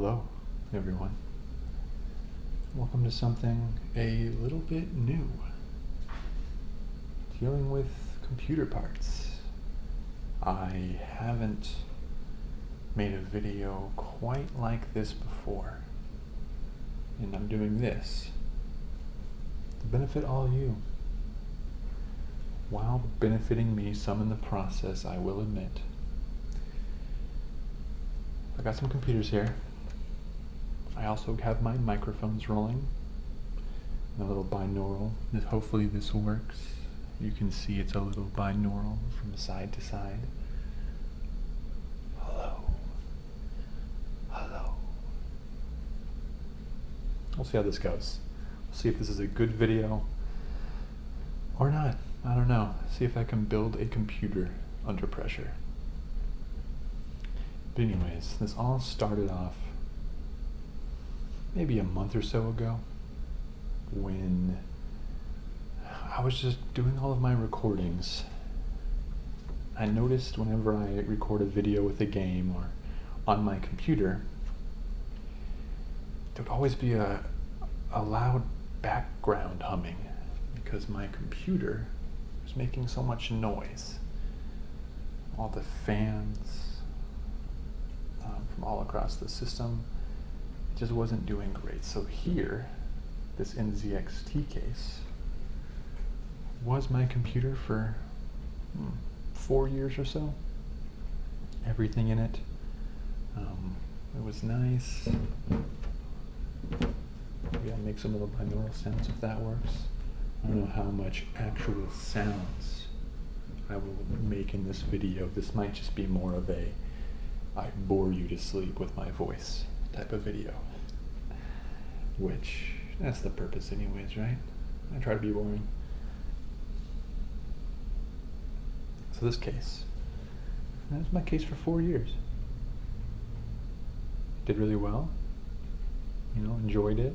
Hello, everyone. Welcome to something a little bit new. Dealing with computer parts. I haven't made a video quite like this before. And I'm doing this to benefit all of you. While benefiting me some in the process, I will admit. I got some computers here. I also have my microphones rolling. And a little binaural. Hopefully this works. You can see it's a little binaural from side to side. Hello. Hello. We'll see how this goes. We'll see if this is a good video or not. I don't know. See if I can build a computer under pressure. But anyways, this all started off maybe a month or so ago when I was just doing all of my recordings. I noticed whenever I record a video with a game or on my computer, there would always be a loud background humming because my computer was making so much noise. All the fans from all across the system just wasn't doing great. So here, this NZXT case was my computer for 4 years or so. Everything in it. It was nice. Maybe I'll make some little binaural sounds if that works. I don't know how much actual sounds I will make in this video. This might just be more of a I bore you to sleep with my voice type of video. Which, that's the purpose anyways, right? I try to be boring. So this case, that was my case for 4 years. Did really well, enjoyed it,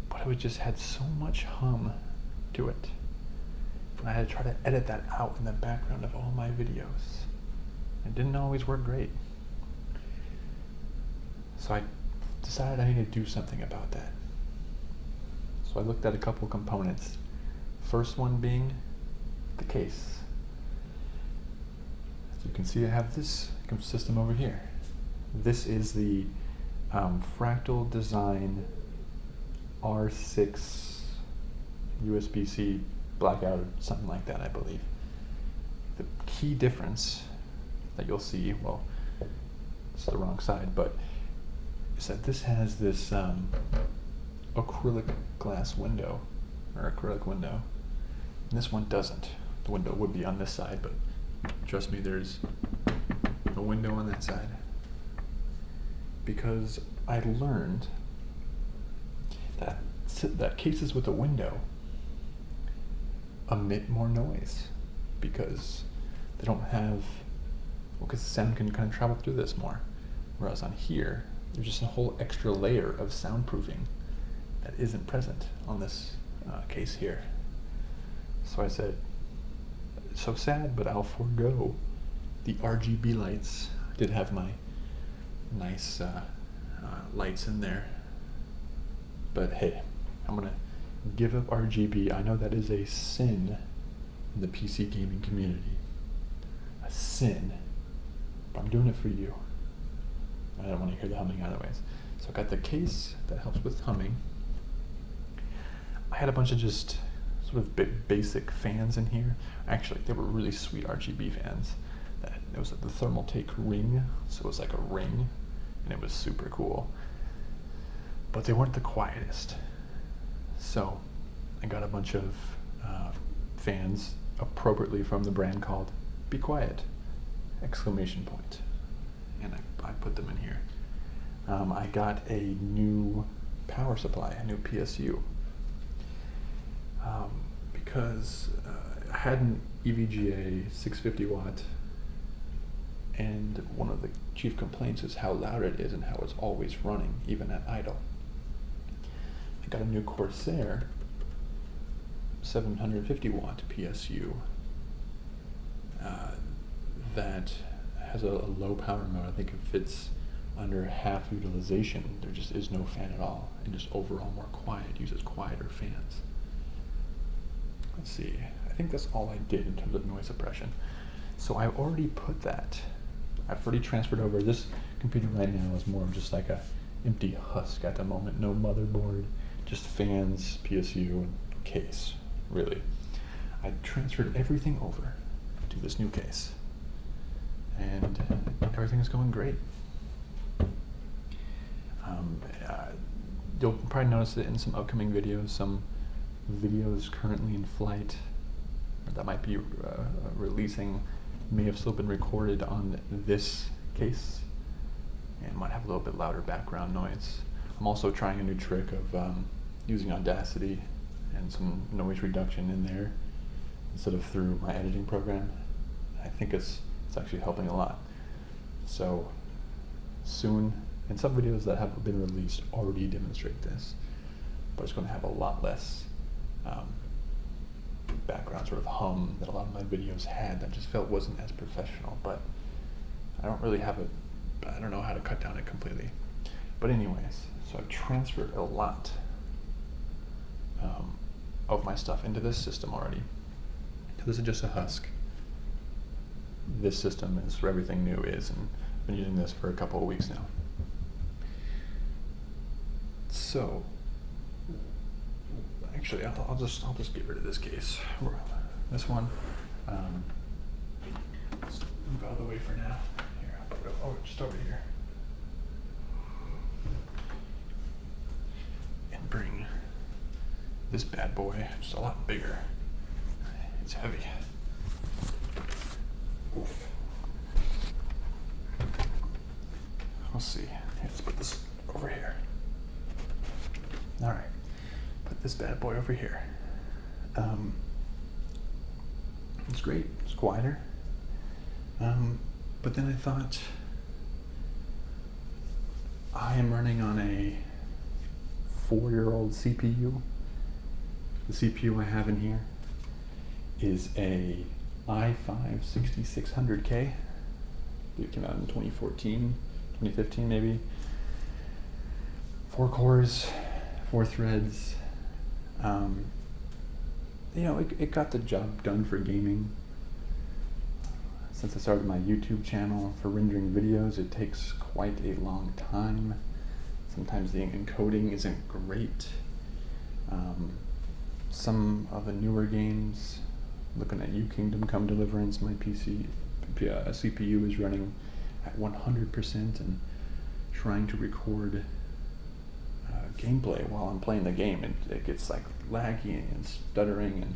but it just had so much hum to it. And I had to try to edit that out in the background of all my videos. It didn't always work great. So I decided I needed to do something about that. So I looked at a couple components. First one being the case. As you can see, I have this system over here. This is the Fractal Design R6 USB-C blackout or something like that, I believe. The key difference that you'll see, well, it's the wrong side, but is that this has this acrylic glass window, or acrylic window, and this one doesn't. The window would be on this side, but trust me, there's a window on that side. Because I learned that cases with a window emit more noise because they don't have, because the sound can kind of travel through this more. Whereas on here, there's just a whole extra layer of soundproofing that isn't present on this case here. So I said, it's so sad, but I'll forego the RGB lights. I did have my nice lights in there, but hey, I'm gonna give up RGB. I know that is a sin in the PC gaming community, a sin, but I'm doing it for you. I don't want to hear the humming either ways. So I got the case that helps with humming. I had a bunch of just sort of basic fans in here. Actually, they were really sweet RGB fans. It was the thermal take ring, so it was like a ring, and it was super cool. But they weren't the quietest. So I got a bunch of fans appropriately from the brand called Be Quiet! Exclamation point. And I put them in here. I got a new power supply, a new PSU. Because I had an EVGA 650 watt, and one of the chief complaints is how loud it is and how it's always running, even at idle. I got a new Corsair 750 watt PSU that has a low power mode. I think it fits under half utilization, there just is no fan at all, and just overall more quiet, uses quieter fans. Let's see, I think that's all I did in terms of noise suppression. So I already put that, I've already transferred over. This computer right now is more of just like a empty husk at the moment, no motherboard, just fans, PSU, and case, really. I transferred everything over to this new case, and everything is going great. You'll probably notice it in some upcoming videos, some videos currently in flight that might be releasing may have still been recorded on this case and might have a little bit louder background noise. I'm also trying a new trick of using Audacity and some noise reduction in there instead of through my editing program. I think it's actually helping a lot. So soon, and some videos that have been released already demonstrate this, but it's going to have a lot less background sort of hum that a lot of my videos had that just felt wasn't as professional. But I don't really have I don't know how to cut down it completely. But anyways, so I've transferred a lot of my stuff into this system already. So this is just a husk. This system is where everything new is, and I've been using this for a couple of weeks now. So, actually, I'll just get rid of this case. This one. Let's move out of the way for now. Here, I'll put it just over here. And bring this bad boy just a lot bigger. It's heavy. Oof. Let's see. Let's put this over here. All right. Put this bad boy over here. It's great. It's quieter. But then I thought, I am running on a 4-year-old CPU. The CPU I have in here is a i5 6600K. It came out in 2014, 2015 maybe. 4 cores, 4 threads. You know, it got the job done for gaming. Since I started my YouTube channel for rendering videos, it takes quite a long time. Sometimes the encoding isn't great. Some of the newer games, looking at You Kingdom Come Deliverance, my CPU is running at 100% and trying to record gameplay while I'm playing the game, and it gets like laggy and stuttering, and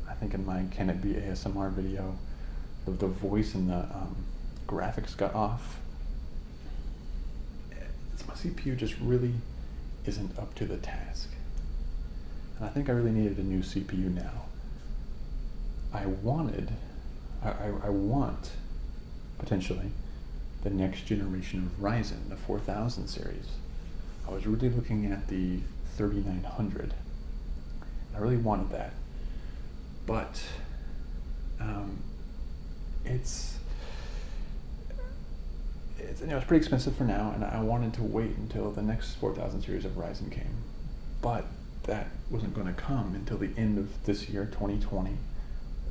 I think in my Can It Be ASMR video, the voice and the graphics got off. My CPU just really isn't up to the task. And I think I really needed a new CPU now. I want potentially the next generation of Ryzen, the 4000 series. I was really looking at the 3900. I really wanted that, but it's pretty expensive for now, and I wanted to wait until the next 4000 series of Ryzen came, but that wasn't going to come until the end of this year, 2020,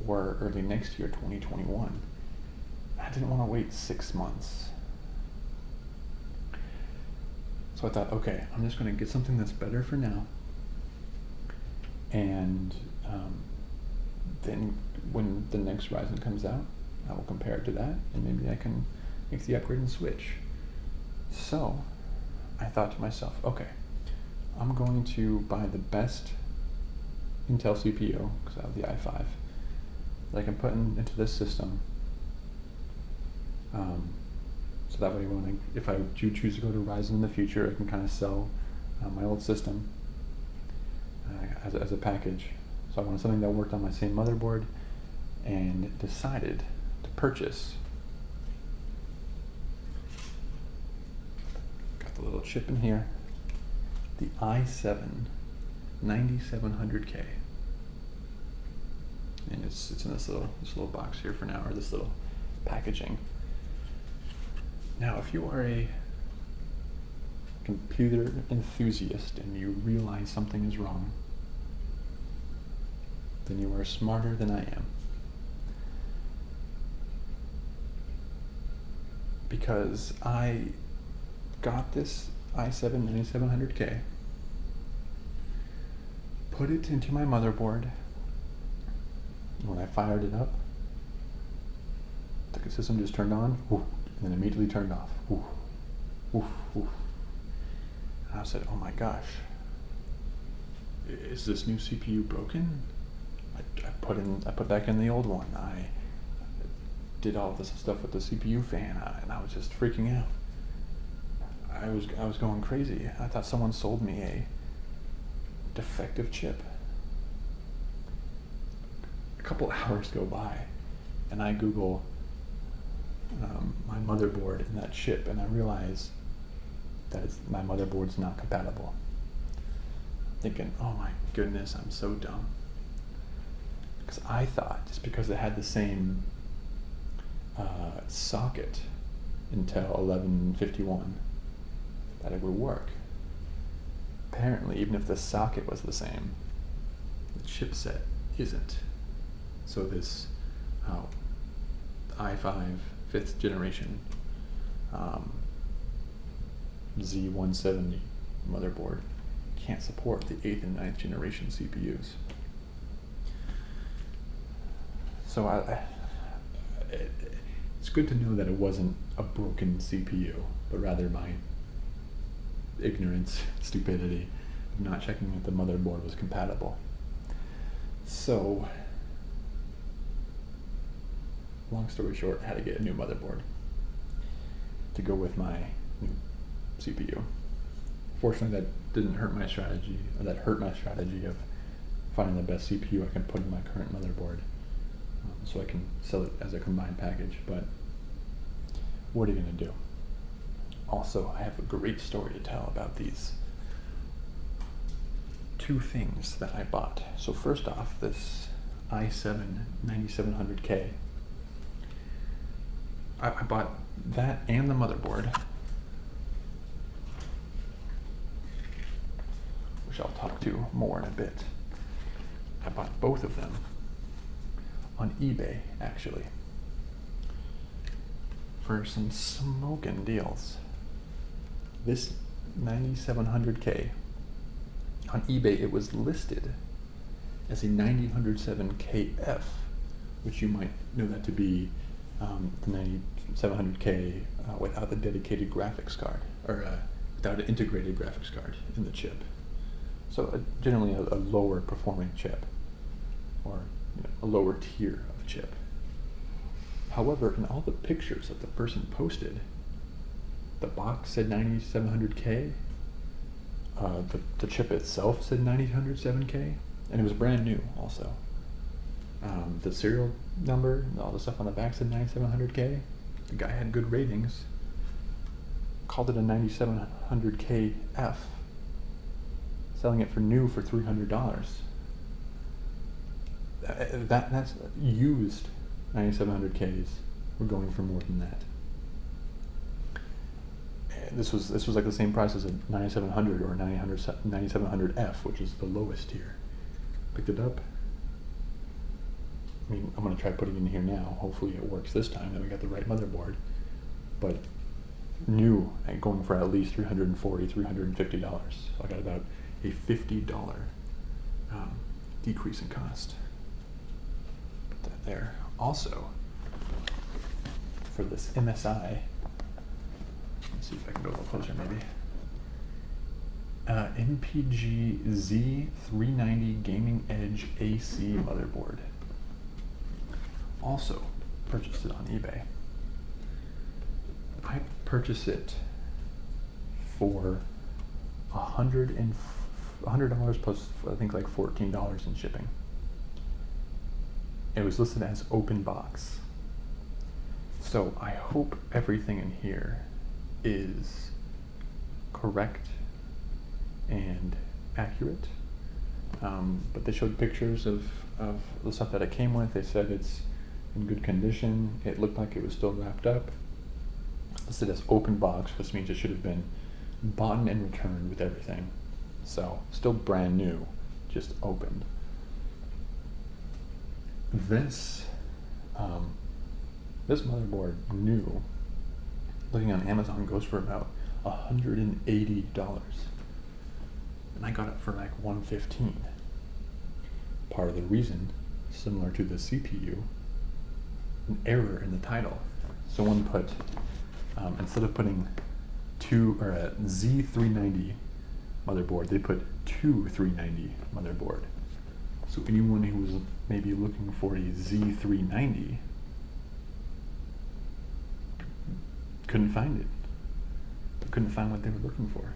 or early next year, 2021. I didn't want to wait 6 months. So I thought, okay, I'm just going to get something that's better for now, and then when the next Ryzen comes out, I will compare it to that, and maybe I can make the upgrade and switch. So I thought to myself, okay, I'm going to buy the best Intel CPU, because I have the i5, that I can put into this system. So that way, if I do choose to go to Ryzen in the future, I can kind of sell my old system as a package. So I wanted something that worked on my same motherboard, and decided to purchase. Got the little chip in here, the i7 9700K, and it's in this little box here for now, or this little packaging. Now, if you are a computer enthusiast and you realize something is wrong, then you are smarter than I am. Because I got this i7 9700K, put it into my motherboard. When I fired it up, the system just turned on, and then immediately turned off. And I said, oh my gosh, is this new CPU broken? I put back in the old one. I did all this stuff with the CPU fan, and I was just freaking out. I was going crazy. I thought someone sold me a defective chip. A couple hours go by, and I Google my motherboard and that chip, and I realize that my motherboard's not compatible. I'm thinking, oh my goodness, I'm so dumb. Because I thought, just because it had the same socket Intel 1151, that it would work. Apparently, even if the socket was the same, the chipset isn't. So this i5 5th generation Z170 motherboard can't support the 8th and 9th generation CPUs. So it's good to know that it wasn't a broken CPU, but rather my ignorance, stupidity, of not checking if the motherboard was compatible. So, long story short, I had to get a new motherboard to go with my new CPU. Fortunately, that didn't hurt my strategy, or that hurt my strategy of finding the best CPU I can put in my current motherboard, so I can sell it as a combined package. But what are you going to do? Also, I have a great story to tell about these two things that I bought. So first off, this i7 9700K. I bought that and the motherboard, which I'll talk to more in a bit. I bought both of them on eBay, actually, for some smoking deals. This 9700K, on eBay it was listed as a 9007KF, which you might know that to be the 9700K without the dedicated graphics card, or without an integrated graphics card in the chip. So generally a lower performing chip, or a lower tier of chip. However, in all the pictures that the person posted, the box said 9700K, the chip itself said 9007K, and it was brand new also. The serial number and all the stuff on the back said 9700K. The guy had good ratings, called it a 9700KF, selling it for new for $300. That's used 9700Ks. We're going for more than that. This was like the same price as a 9700 or a 9700F, which is the lowest tier. Picked it up. I mean, I'm going to try putting it in here now. Hopefully it works this time, that we got the right motherboard. But new, and going for at least $340, $350. So I got about a $50 decrease in cost. Put that there. Also, for this MSI, let's see if I can go a little closer maybe. MPG Z390 Gaming Edge AC motherboard. Also purchased it on eBay. I purchased it for $100 plus I think like $14 in shipping. It was listed as open box. So I hope everything in here is correct and accurate. But they showed pictures of the stuff that it came with. They said it's in good condition. It looked like it was still wrapped up. Listed as open box, which means it should have been bought and returned with everything. So still brand new, just opened. This this motherboard new, looking on Amazon, goes for about $180, and I got it for like $115. Part of the reason, similar to the CPU, an error in the title. Someone put instead of putting a Z390 motherboard, they put 2390 motherboard. So anyone who was maybe looking for a Z390 couldn't find it. They couldn't find what they were looking for.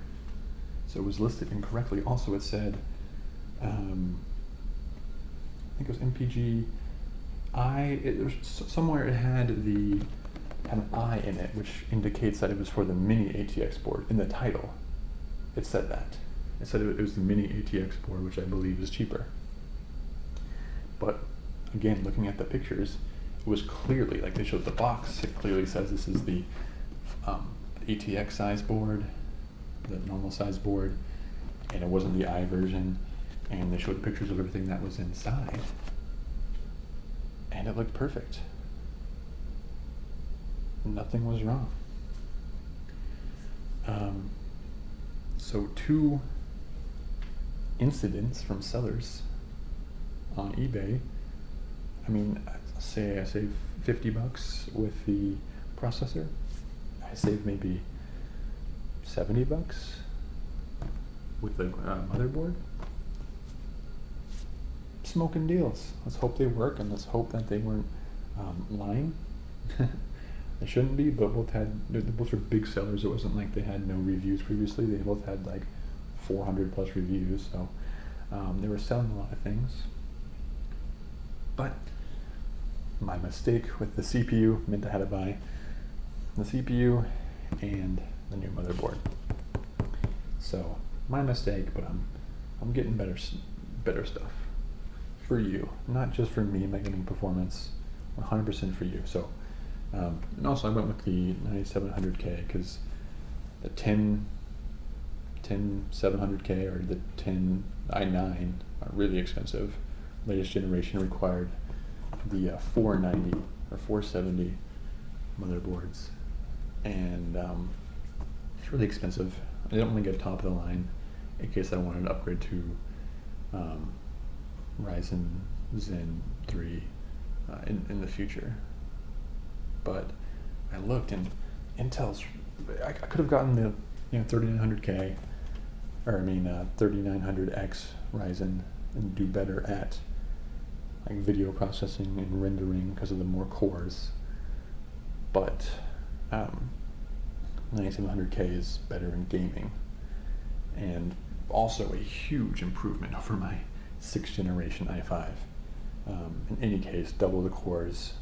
So it was listed incorrectly. Also, it said, I think it was MPG somewhere it had an I in it, which indicates that it was for the mini ATX board. In the title, it said that. It said it was the mini ATX board, which I believe is cheaper. But again, looking at the pictures, it was clearly, like they showed the box, it clearly says this is the ATX size board, the normal size board, and it wasn't the I version, and they showed pictures of everything that was inside, and it looked perfect. Nothing was wrong. So 2 incidents from sellers on eBay. I mean, say I save $50 with the processor. I save maybe $70 with the motherboard. Smoking deals. Let's hope they work, and let's hope that they weren't lying. They shouldn't be, but they both were big sellers. It wasn't like they had no reviews previously. They both had like 400 plus reviews, so they were selling a lot of things. But my mistake with the CPU meant I had to buy the CPU and the new motherboard. So my mistake, but I'm getting better stuff for you, not just for me, my gaming performance, 100% for you. So and also I went with the 9700K because the 10700K or the 10 i9 are really expensive. Latest generation required the 490 or 470 motherboards, and it's really expensive. I didn't want to get top of the line in case I wanted to upgrade to Ryzen Zen 3 in the future. But I looked, and Intel's, I could have gotten the 3900K, or 3900X Ryzen and do better at like video processing and rendering because of the more cores. But 9700K is better in gaming, and also a huge improvement over my 6th generation i5. In any case, double the cores,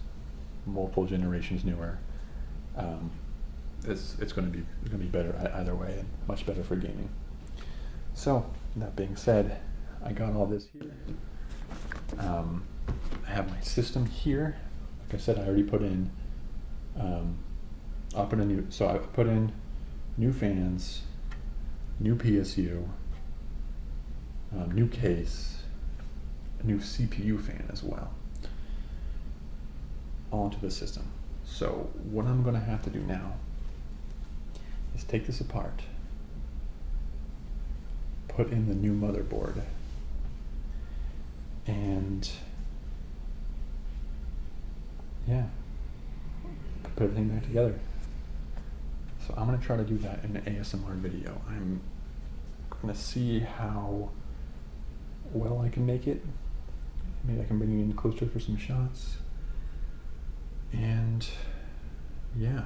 multiple generations newer. It's going to be better either way, and much better for gaming. So that being said, I got all this here. I have my system here. Like I said, I already put in. I put in new fans, new PSU, new case, a new CPU fan as well, onto the system. So what I'm going to have to do now is take this apart, put in the new motherboard, and put everything back together. So I'm going to try to do that in an ASMR video. I'm going to see how well I can make it. Maybe I can bring you in closer for some shots. And yeah,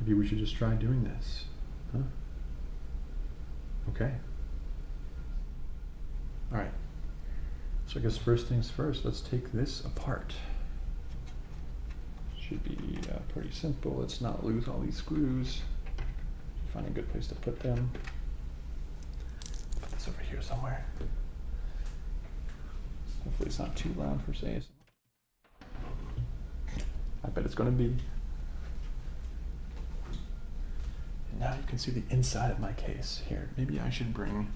maybe we should just try doing this. Huh? Okay. All right. So I guess first things first, let's take this apart. Should be pretty simple. Let's not lose all these screws. Find a good place to put them. Put this over here somewhere. Hopefully it's not too loud for saying. I bet it's going to be. And now you can see the inside of my case here. Maybe I should bring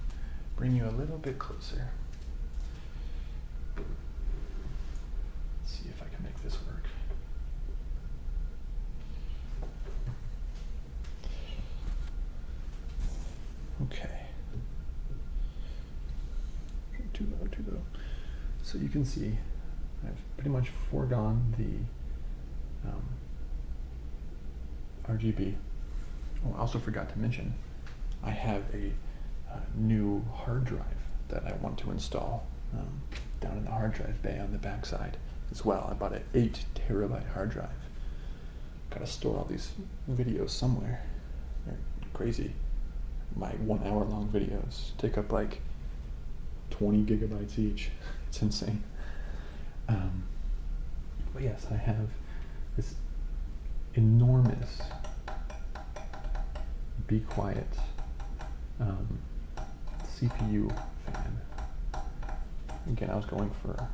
you a little bit closer. Let's see if I can make this work. Okay. Too low, too low. So you can see I've pretty much foregone the RGB. Oh, I also forgot to mention, I have a new hard drive that I want to install down in the hard drive bay on the back side as well. I bought an 8 terabyte hard drive. Gotta store all these videos somewhere. They're crazy. My 1 hour long videos take up like 20 gigabytes each. It's insane. But yes, I have this enormous Be Quiet CPU fan. Again, I was going for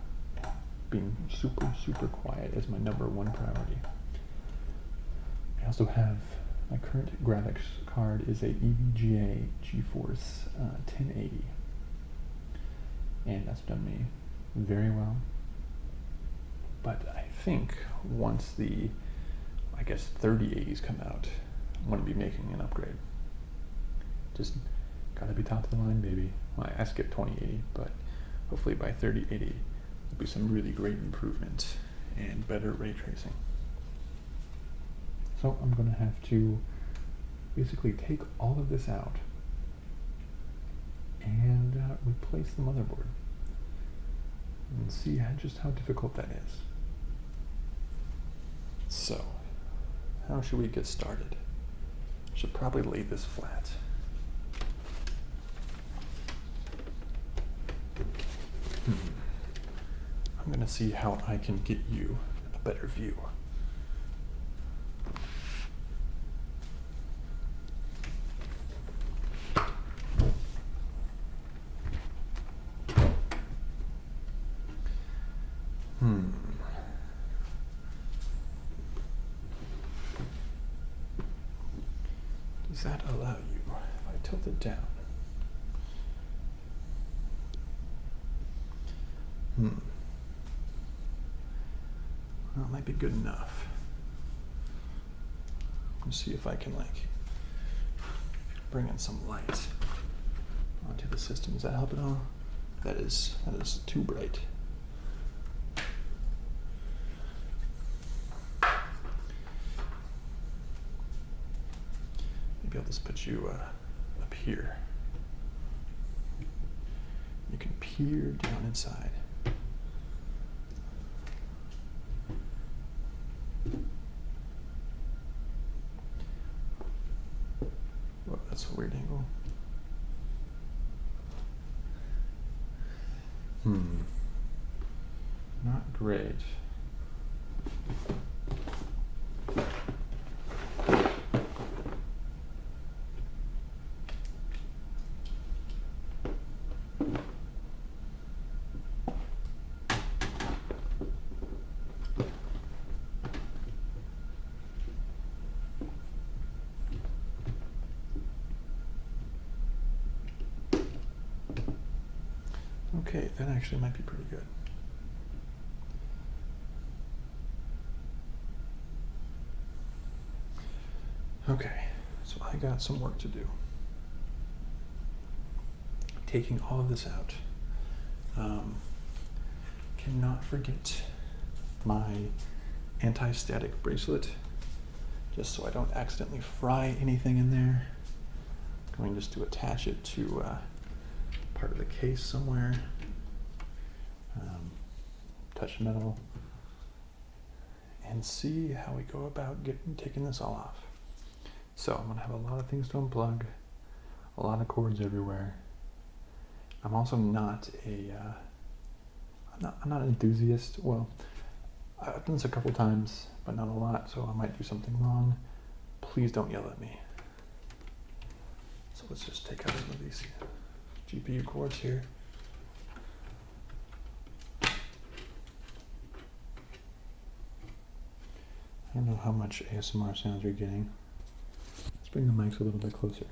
being super, super quiet as my #1 priority. I also have, my current graphics card is a EVGA GeForce 1080. And that's done me very well. But I think once the, 3080s come out, I'm going to be making an upgrade. Just gotta be top of the line, baby. Well, I skipped 2080, but hopefully by 3080 there'll be some really great improvement and better ray tracing. So I'm going to have to basically take all of this out and replace the motherboard and see just how difficult that is. So, how should we get started? I should probably lay this flat. I'm going to see how I can get you a better view. Does that allow you, if I tilt it down? Well, it might be good enough. Let's see if I can bring in some light onto the system. Does that help at all? That is too bright. Maybe I'll just put you up here. You can peer down inside. Whoa, that's a weird angle. Not great. Okay, that actually might be pretty good. Okay, so I got some work to do. Taking all of this out. Cannot forget my anti-static bracelet, just so I don't accidentally fry anything in there. I'm going just to attach it to part of the case somewhere. Touch metal and see how we go about taking this all off. So I'm gonna have a lot of things to unplug, a lot of cords everywhere. I'm also not I'm not an enthusiast. Well, I've done this a couple times, but not a lot, so I might do something wrong. Please don't yell at me. So let's just take out some of these GPU cords here. I don't know how much ASMR sounds you're getting. It's bring the mics a little bit closer.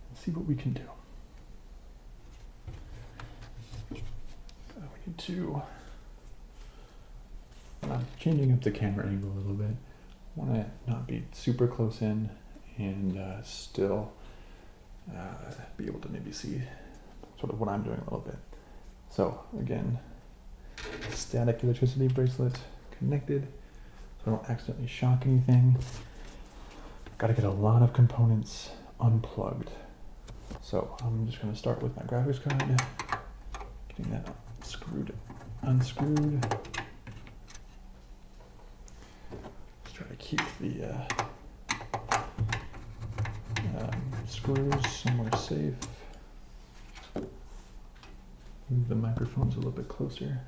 Let's see what we can do. We need to, I'm changing up the camera angle a little bit. I want to not be super close in and still be able to maybe see sort of what I'm doing a little bit. So again, static electricity bracelet connected so I don't accidentally shock anything. Got to get a lot of components unplugged. So I'm just going to start with my graphics card, getting that unscrewed. Let's try to keep the screws somewhere safe. Move the microphones a little bit closer.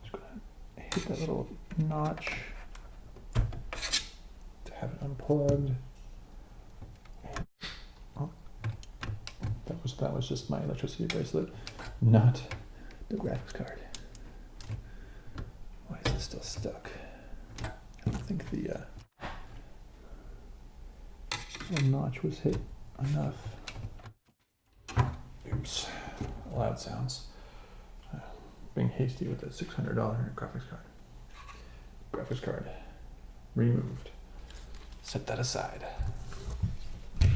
Just gonna hit that little notch to have it unplugged. Oh, that was just my electricity bracelet, not the graphics card. Why is it still stuck? I don't think the notch was hit enough. Oops, loud sounds. Being hasty with a $600 graphics card. Graphics card removed. Set that aside. I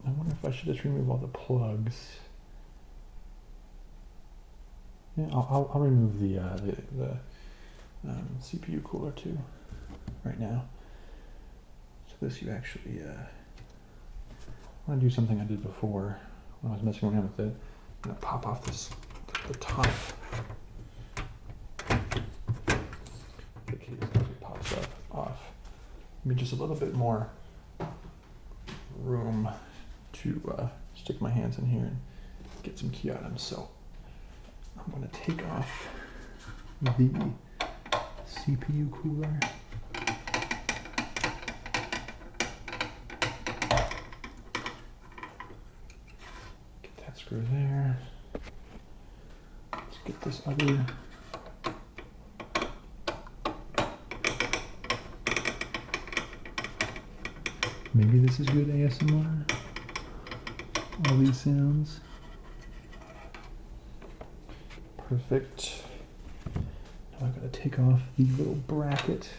wonder if I should just remove all the plugs. Yeah, I'll remove the CPU cooler too right now. So this you actually I want to do something I did before when I was messing around with it. I'm gonna pop off the top. The case actually pops off. Give me just a little bit more room to stick my hands in here and get some key items. So I'm going to take off the CPU cooler. Get that screw there. Let's get this other. Maybe this is good ASMR. All these sounds. Perfect. Now I've got to take off the little bracket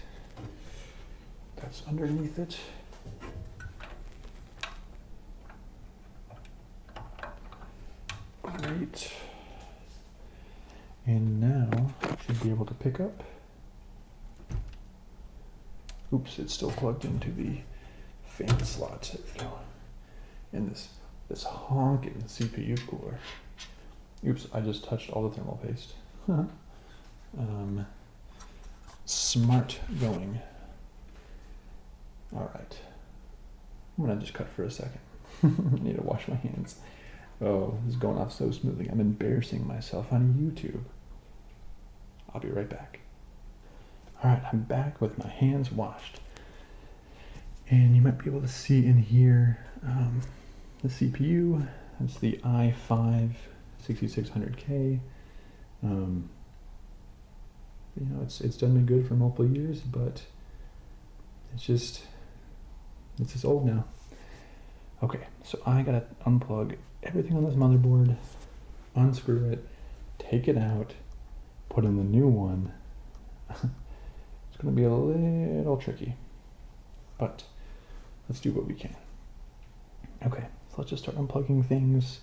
that's underneath it. Great. And now I should be able to pick up. Oops, it's still plugged into the fan slot. There we go. And this honking CPU cooler. Oops, I just touched all the thermal paste. Smart going. All right. I'm gonna just cut for a second. I need to wash my hands. Oh, this is going off so smoothly. I'm embarrassing myself on YouTube. I'll be right back. All right, I'm back with my hands washed. And you might be able to see in here the CPU. That's the i5 6600K. You know, it's done me good for multiple years, but it's just old now. Okay, so I gotta unplug everything on this motherboard, unscrew it, take it out, put in the new one. It's gonna be a little tricky, but let's do what we can. Okay, so let's just start unplugging things,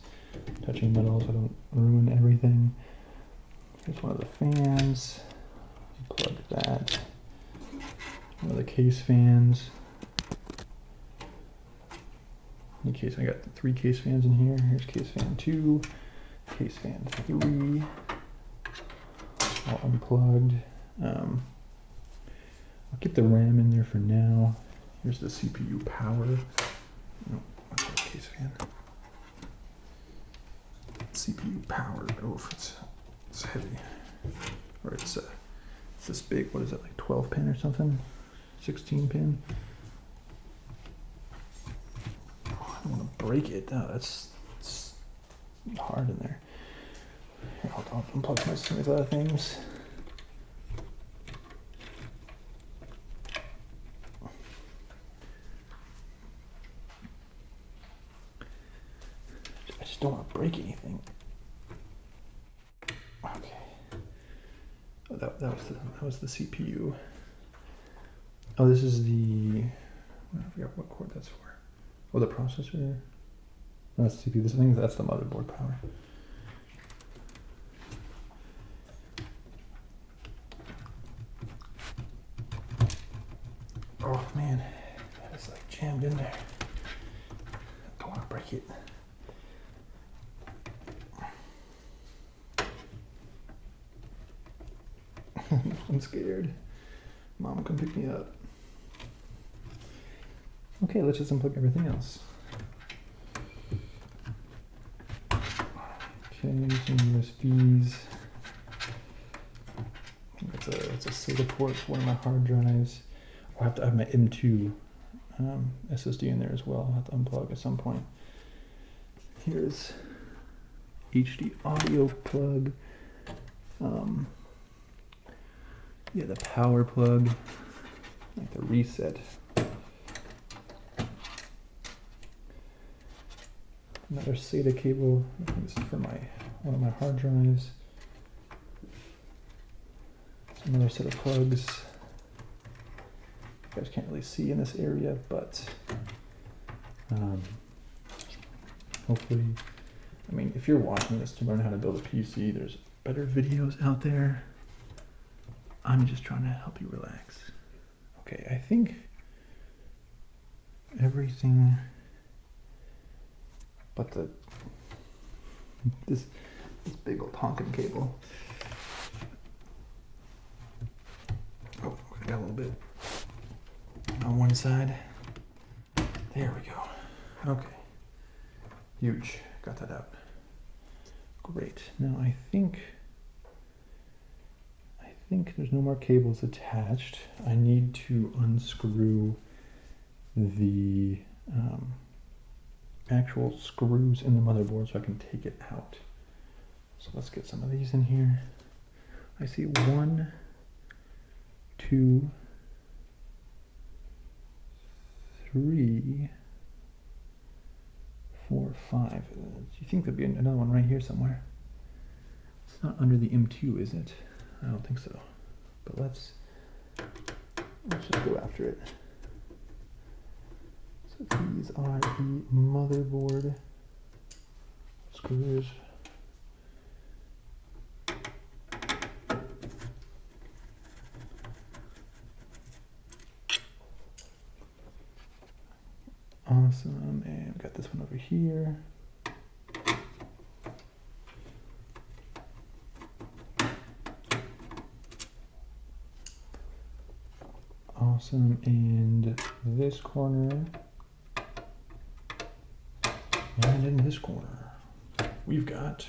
touching metal so I don't ruin everything. Here's one of the fans. Plug that. One of the case fans. In case I got 3 case fans in here. Here's case fan 2, case fan 3. All unplugged. I'll get the RAM in there for now. Here's the CPU power. No, that's not a case fan. CPU power. Oh, it's heavy. Or it's this big. What is it, like 12 pin or something? 16 pin. Oh, I don't want to break it. Oh, that's hard in there. Here, I'll unplug some of these other things. I just don't want to break anything. Okay. Oh, that was the CPU. Oh, this is the. I forgot what cord that's for. Oh, the processor. No, that's the CPU. This thing, that's the motherboard power. Oh man, that is like jammed in there. I don't want to break it. I'm scared. Mom, come pick me up. Okay, let's just unplug everything else. Okay, some USBs. It's a SATA port for one of my hard drives. I'll have to have my M2 SSD in there as well. I'll have to unplug at some point. Here's HD audio plug. Yeah, the power plug, like the reset. Another SATA cable. I think this is for one of my hard drives. It's another set of plugs. You guys can't really see in this area, but hopefully, I mean, if you're watching this to learn how to build a PC, there's better videos out there. I'm just trying to help you relax. Okay, I think everything but this big old honking cable. Oh, I got a little bit on one side. There we go. Okay. Huge. Got that out. Great. Now I think there's no more cables attached. I need to unscrew the actual screws in the motherboard so I can take it out. So let's get some of these in here. I see 1, 2, 3, 4, 5. Do you think there'd be another one right here somewhere? It's not under the M2, is it? I don't think so. But let's just go after it. So these are the motherboard screws. Awesome, and we got this one over here. Awesome, and this corner, and in this corner, we've got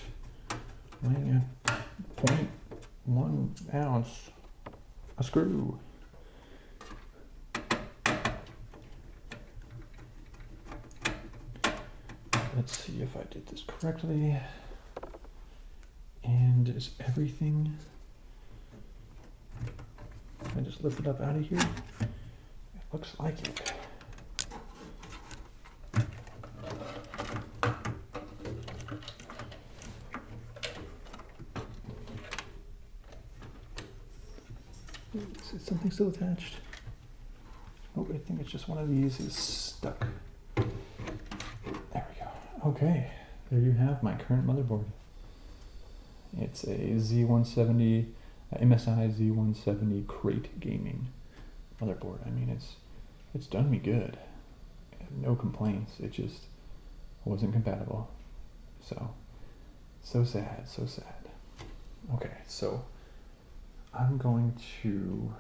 weighing at 0.1 ounce a screw. Let's see if I did this correctly. And is everything? I just lift it up out of here. It looks like it. Is something still attached? Oh, I think it's just one of these is stuck. There we go. Okay, there you have my current motherboard. It's a Z170, MSI Z170 Crate Gaming motherboard. I mean, it's done me good. No complaints. It just wasn't compatible. So sad, so sad. Okay, so I'm going to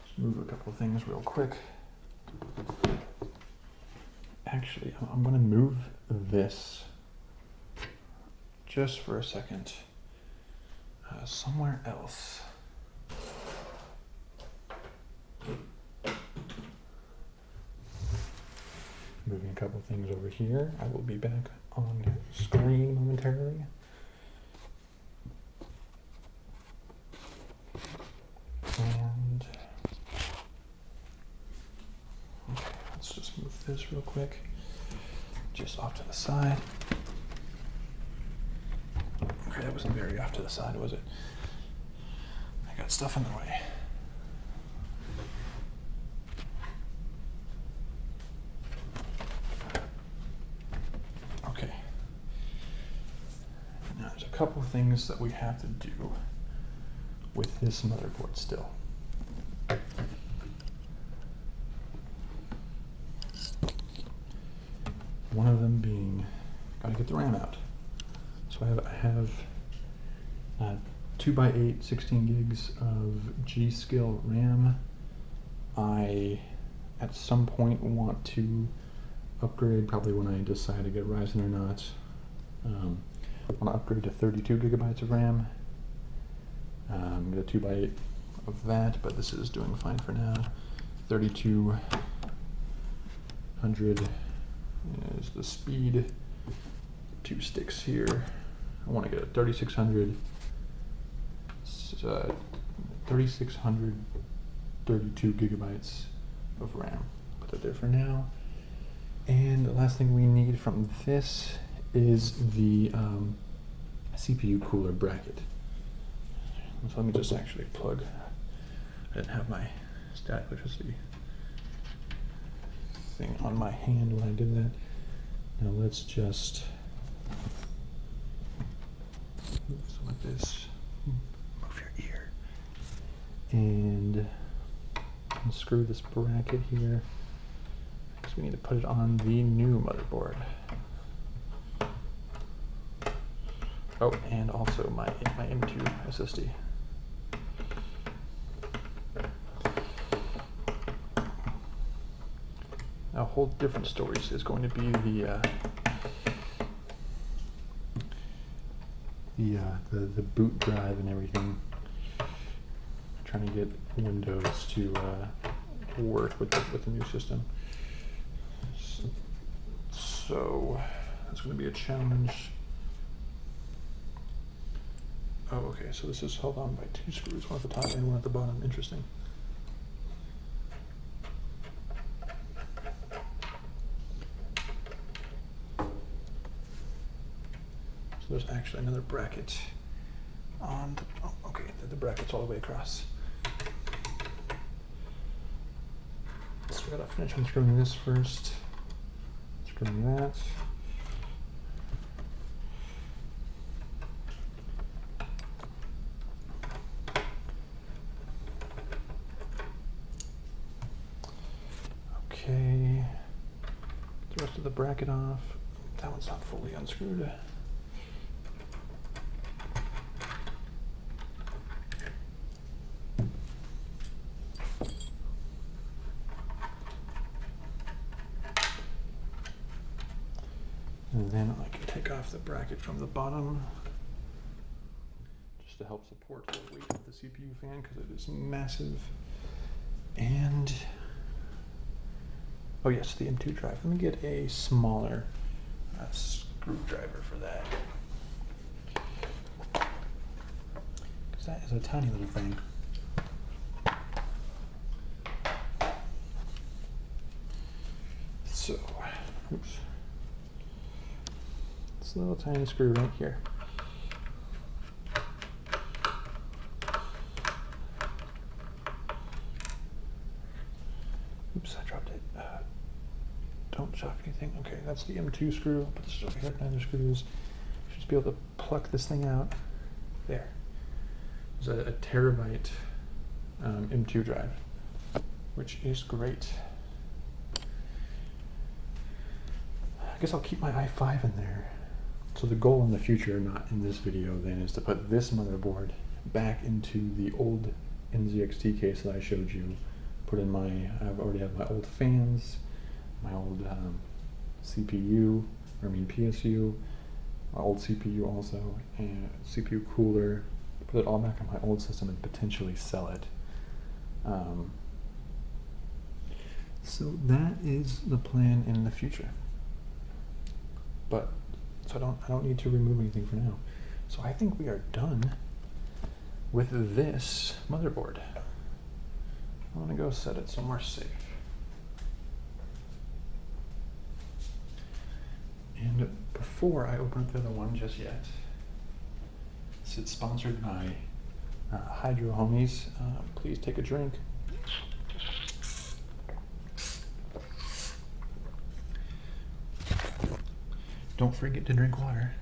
just move a couple of things real quick. Actually, I'm going to move this just for a second somewhere else. moving a couple things over here. I will be back on screen momentarily. And okay, let's just move this real quick, just off to the side. Okay, that wasn't very off to the side, was it? I got stuff in the way. Okay. Now there's a couple of things that we have to do with this motherboard still. One of them being, gotta get the RAM out. So I have 2x8, 16 gigs of G.Skill RAM. I, at some point, want to upgrade, probably when I decide to get Ryzen or not. I want to upgrade to 32 gigabytes of RAM. Get a 2x8 of that, but this is doing fine for now. 3200 is the speed. 2 sticks here. I want to get a 3600. 3632 gigabytes of RAM. Put that there for now. And the last thing we need from this is the CPU cooler bracket. So let me just actually plug. I didn't have my static electricity thing on my hand when I did that. Now let's just move something like this. Move your ear. And unscrew this bracket here. So we need to put it on the new motherboard. Oh, and also my M2 SSD. Now, a whole different story is going to be the boot drive and everything. Trying to get Windows to work with the new system. So that's going to be a challenge. Oh, okay. So this is held on by 2 screws, one at the top and one at the bottom. Interesting. There's actually another bracket on the, oh, okay, the bracket's all the way across. So we gotta finish unscrewing this first. Unscrewing that. Okay, get the rest of the bracket off. That one's not fully unscrewed. And then I can take off the bracket from the bottom just to help support the weight of the CPU fan because it is massive. And oh yes, the M2 drive. Let me get a smaller screwdriver for that because that is a tiny little thing. So, oops. This little tiny screw right here. Oops, I dropped it. Don't shock anything. Okay, that's the M2 screw. Put this over here, 9 screws. Should just be able to pluck this thing out. There. There's a terabyte M2 drive, which is great. I guess I'll keep my i5 in there. So the goal in the future, not in this video then, is to put this motherboard back into the old NZXT case that I showed you. Put in I've already have my old fans, my old PSU, my old CPU also, and CPU cooler. Put it all back on my old system and potentially sell it. So that is the plan in the future. But so I don't need to remove anything for now. So I think we are done with this motherboard. I'm gonna go set it somewhere safe. And before I open up the other one just yet, it's sponsored by Hydro Homies. Please take a drink. Don't forget to drink water.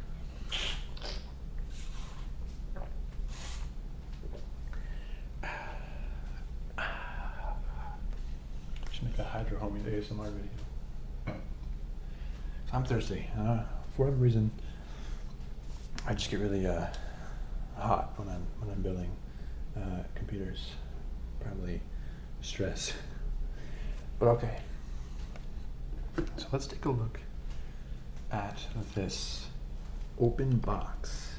Should make a Hydro Homies ASMR video. So I'm thirsty. For whatever reason, I just get really hot when I'm building computers. Probably stress. But okay. So let's take a look at this open box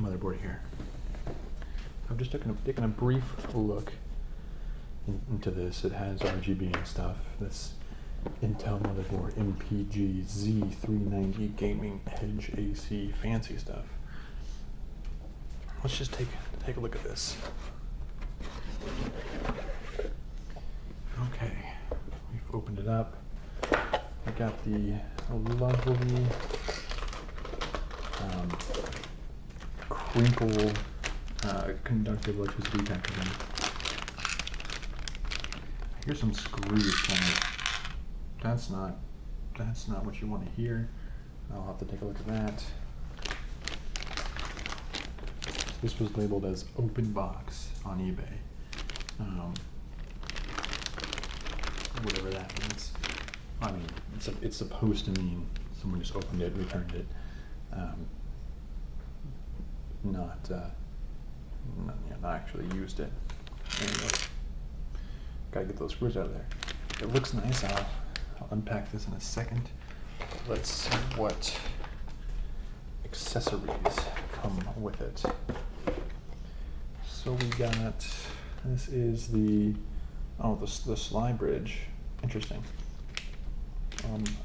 motherboard here. I've just taken a brief look into this. It has RGB and stuff. This Intel motherboard, MPG Z390 gaming edge AC fancy stuff. Let's just take a look at this. Okay, we've opened it up. We got the lovely crinkle conductive electricity packaging. Here's some screws kind of. That's not what you want to hear. I'll have to take a look at that. This was labeled as open box on eBay. Whatever that means. I mean, it's supposed to mean someone just opened it, returned it, not actually used it. Anyway, gotta get those screws out of there. It looks nice. I'll unpack this in a second. Let's see what accessories come with it. So we got, this is the slide bridge. Interesting.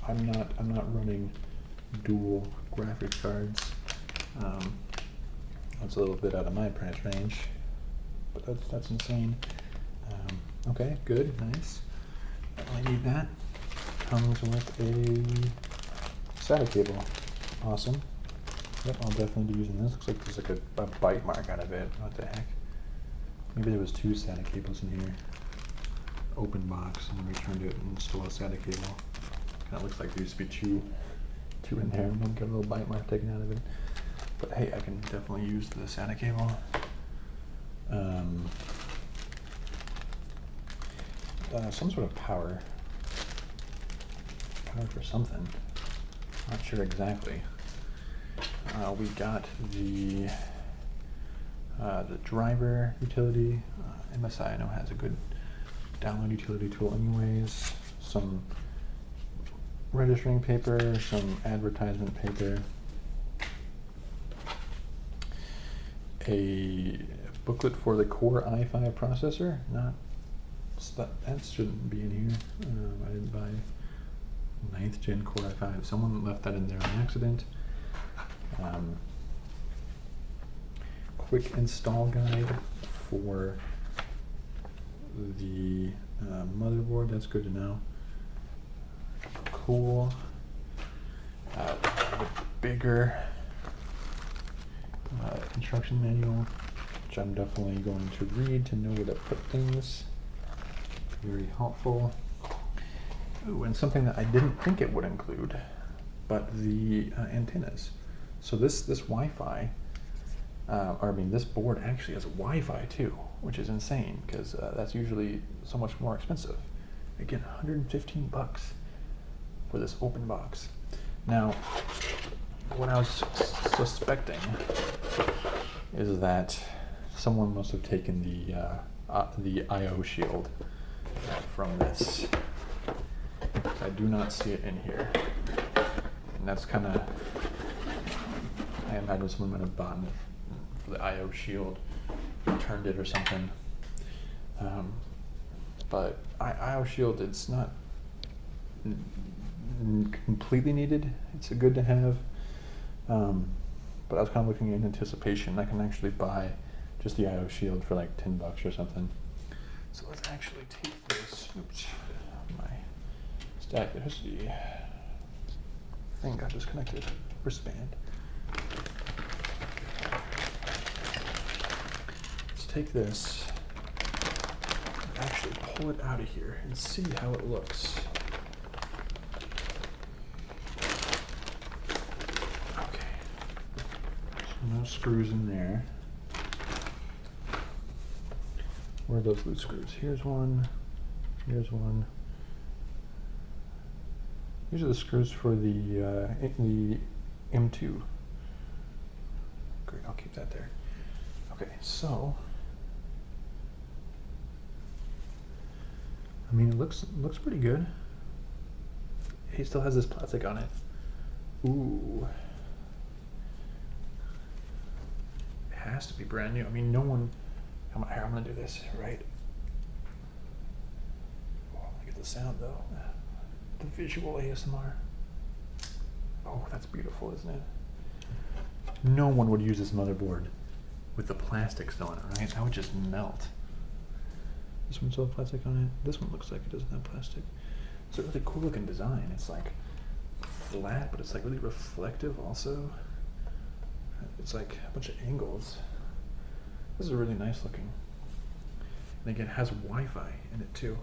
I'm not running dual graphics cards. That's a little bit out of my price range, but that's insane. Okay, good, nice. I need that. Comes with a SATA cable. Awesome. Yep, I'll definitely be using this. Looks like there's like a bite mark out of it. What the heck? Maybe there was 2 SATA cables in here. Open box, and then returned it and stole a SATA cable. Kind of looks like there used to be two in there, and then got a little bite mark taken out of it. But hey, I can definitely use the SATA cable. Some sort of power for something. Not sure exactly. We got the driver utility. MSI I know has a good download utility tool anyways. Some registering paper, some advertisement paper, a booklet for the Core i5 processor. That shouldn't be in here. I didn't buy 9th gen Core i5. Someone left that in there on accident. Quick install guide for the motherboard. That's good to know. Cool. A bigger instruction manual, which I'm definitely going to read to know where to put things. Very helpful. Ooh, and something that I didn't think it would include, but the antennas. So this Wi-Fi, this board actually has Wi-Fi too, which is insane because that's usually so much more expensive. Again, 115 bucks for this open box. Now, what I was suspecting is that someone must have taken the I/O shield from this. I do not see it in here, and that's kind of. I imagine someone might have bought it for the I/O shield, returned it or something. but IO Shield, it's not completely needed. It's a good to have, but I was kind of looking in anticipation. I can actually buy just the IO Shield for like $10 or something. So let's actually take this. Oops, my static electricity thing got disconnected. Wristband. Let's take this, actually pull it out of here and see how it looks. Okay. So no screws in there. Where are those loose screws? Here's one. Here's one. These are the screws for the M2. Great, I'll keep that there. Okay, so I mean, it looks pretty good. He still has this plastic on it. Ooh, it has to be brand new. I mean, no one. I'm gonna do this right. Oh, look at the sound though. The visual ASMR. Oh, that's beautiful, isn't it? No one would use this motherboard with the plastic still in it, right? That would just melt. This one still has plastic on it. This one looks like it doesn't have plastic. It's a really cool looking design. It's like flat, but it's like really reflective also. It's like a bunch of angles. This is really nice looking. And again, it has Wi-Fi in it too.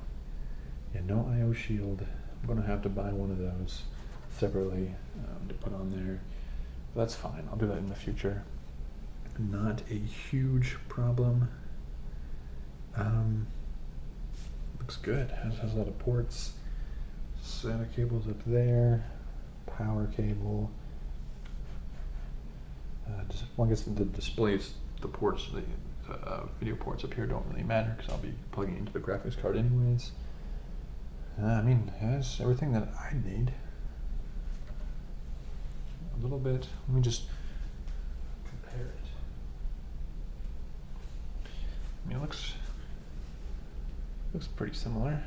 Yeah, no IO Shield. I'm gonna have to buy one of those separately to put on there. But that's fine. I'll do that in the future. Not a huge problem. Looks good. Has a lot of ports. SATA cables up there. Power cable. Well, I guess the displays, the ports, the video ports up here don't really matter because I'll be plugging into the graphics card anyways. I mean, it has everything that I need. A little bit. Let me just compare it. I mean, it looks pretty similar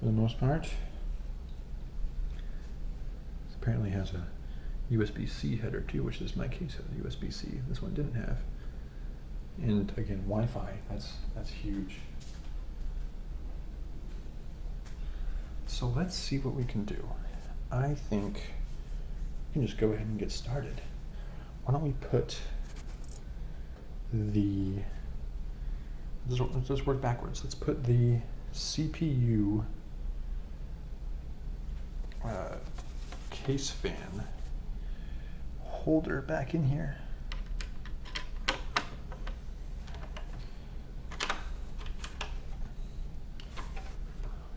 for the most part. This apparently has a USB-C header too, which is my case has a USB-C. This one didn't have. And again, Wi-Fi. That's huge. So let's see what we can do. I think we can just go ahead and get started. Why don't we put the, let's just work backwards. Let's put the CPU case fan holder back in here.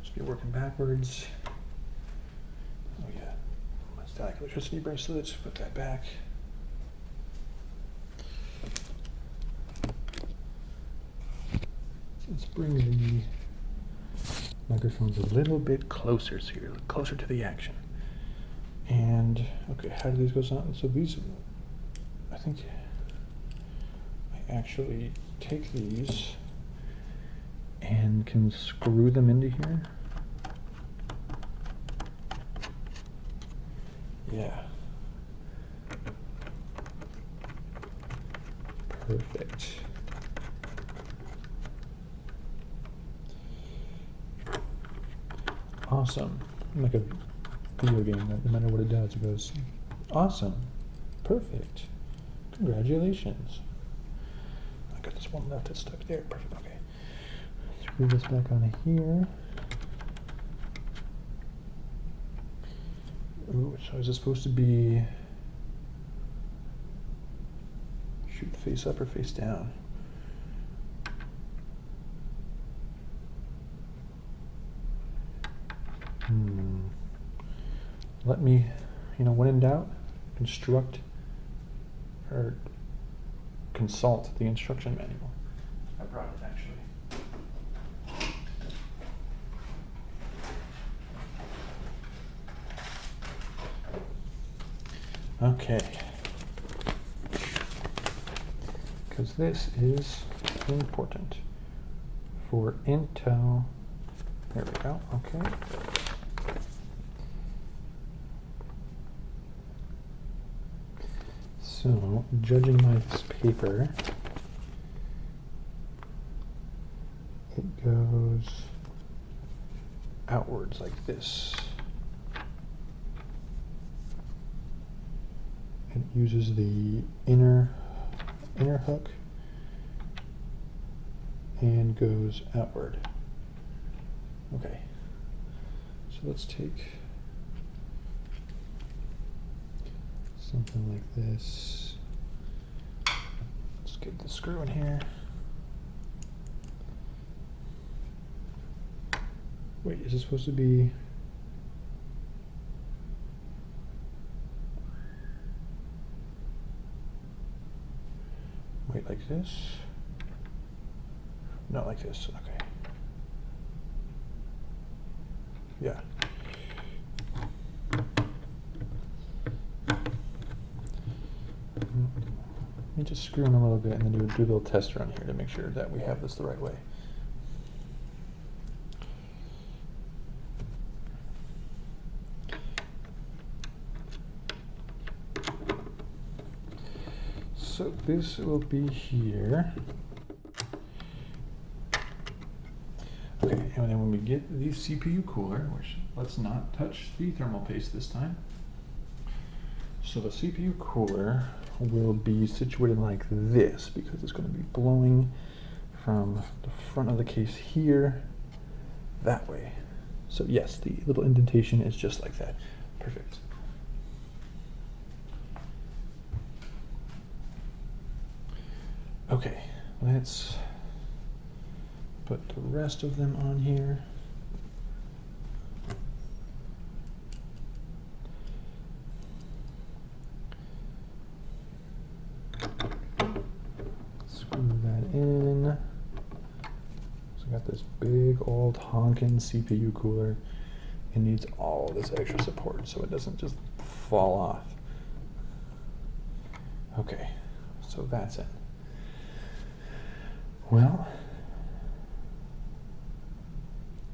Just be working backwards. Oh yeah, my static electricity bracelet, put that back. Let's bring the microphones a little bit closer, so you're closer to the action. And okay, how do these go on? So these, I think I actually take these and can screw them into here. Yeah. Perfect. Awesome. Like a video game, no matter what it does, it goes, awesome, perfect, congratulations. I got this one left that's stuck there, perfect, okay. Screw this back on here. Ooh, so is this supposed to be, shoot face up or face down? Let me, when in doubt, construct or consult the instruction manual. I brought it actually. Okay. Because this is important for Intel. There we go, okay. So, judging by this paper, it goes outwards like this. It uses the inner hook and goes outward. Okay, so let's take something like this. Let's get the screw in here. Wait, is this supposed to be? Wait, like this? No, like this, okay. Yeah. Let me just screw in a little bit and then do a little test around here to make sure that we have this the right way. So this will be here. Okay, and then when we get the CPU cooler, which let's not touch the thermal paste this time. So the CPU cooler will be situated like this because it's going to be blowing from the front of the case here that way. So yes, the little indentation is just like that. Perfect. Okay, let's put the rest of them on here. Screw that in. So I got this big old honkin' CPU cooler. It needs all this extra support so it doesn't just fall off. Okay, so that's it. Well,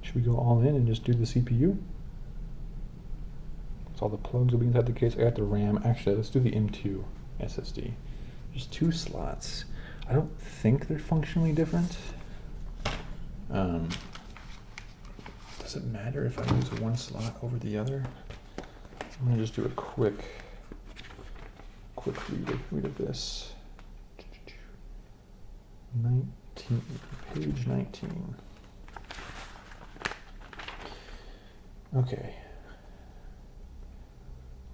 should we go all in and just do the CPU? So all the plugs will be inside the case. I got the RAM. Actually, let's do the M2 SSD. There's 2 slots. I don't think they're functionally different. Does it matter if I use one slot over the other? I'm gonna just do a quick read of this. 19, page 19. Okay.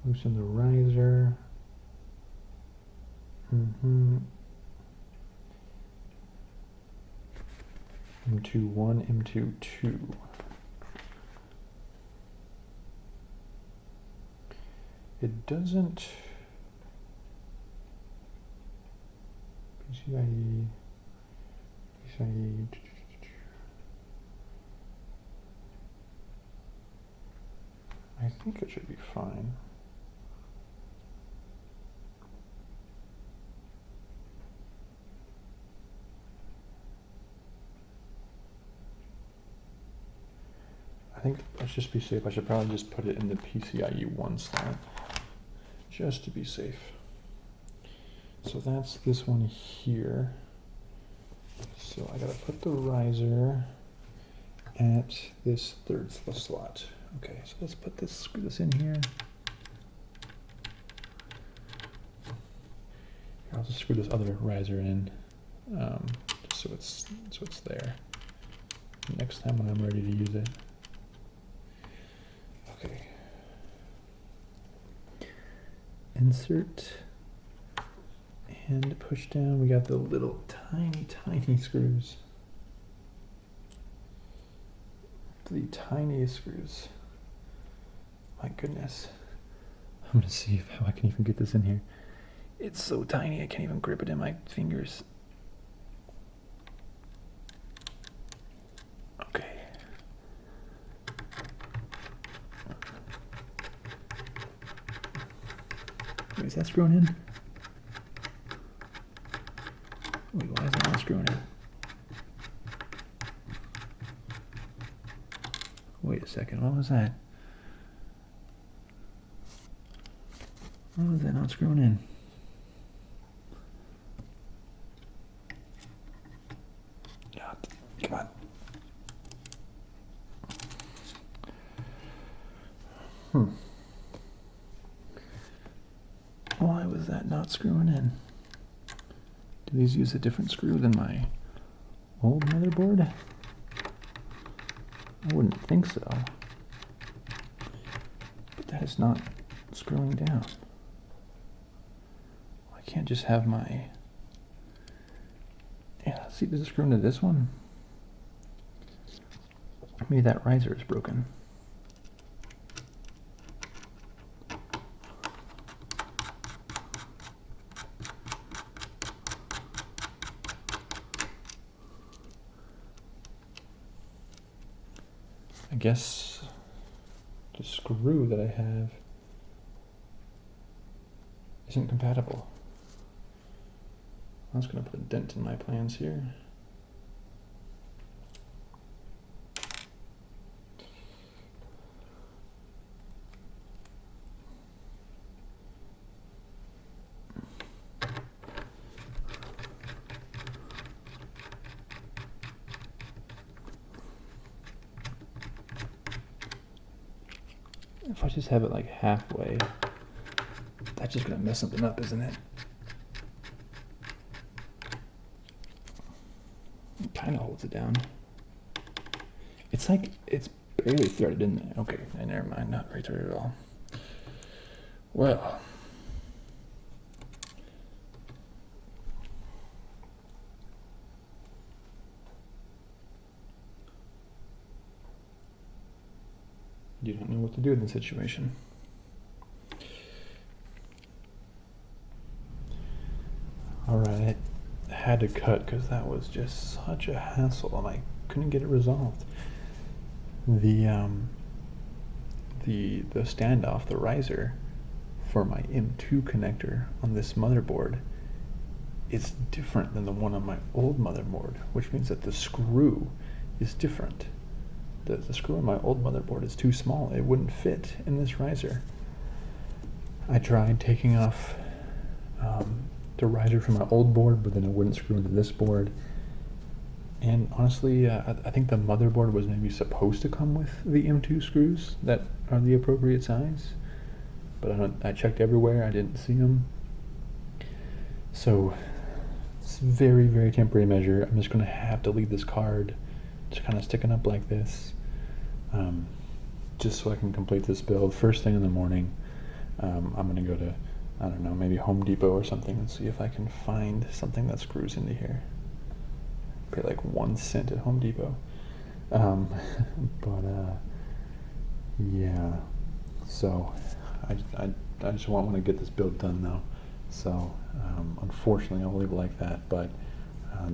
Loosen the riser. M2-1, M2-2. It doesn't. PCIe. I think it should be fine. I think let's just be safe. I should probably just put it in the PCIe 1 slot, just to be safe. So that's this one here. So I gotta put the riser at this 3rd slot. Okay, so let's put this, screw this in here. I'll just screw this other riser in, so it's there. Next time when I'm ready to use it. Okay. Insert and push down. We got the little tiny screws. The tiniest screws. My goodness. I'm gonna see how I can even get this in here. It's so tiny I can't even grip it in my fingers. Okay. Wait, is that screwing in? Wait, why is it not screwing in? second. What was that? What was that not screwing in? God, come on. Why was that not screwing in? Do these use a different screw than my old motherboard? I wouldn't think so. But that is not screwing down. I can't just have my... Yeah, see, does it screw into this one? Maybe that riser is broken. I guess the screw that I have isn't compatible. I was going to put a dent in my plans here. If I just have it like halfway, that's just gonna mess something up, isn't it? It kind of holds it down. It's like, it's barely threaded in there. Okay, never mind, not very threaded at all. Well. You don't know what to do in this situation. Alright, I had to cut because that was just such a hassle and I couldn't get it resolved. The standoff, the riser for my M2 connector on this motherboard is different than the one on my old motherboard, which means that the screw is different. The screw on my old motherboard is too small. It wouldn't fit in this riser. I tried taking off the riser from my old board, but then it wouldn't screw into this board. And honestly, I think the motherboard was maybe supposed to come with the M2 screws that are the appropriate size, but I checked everywhere. I didn't see them. So it's a very, very temporary measure. I'm just going to have to leave this card just kind of sticking up like this, just so I can complete this build. First thing in the morning, I'm going to go to, I don't know, maybe Home Depot or something and see if I can find something that screws into here. Pay like 1 cent at Home Depot. Yeah, so I just want to get this build done though. So unfortunately I'll leave it like that, but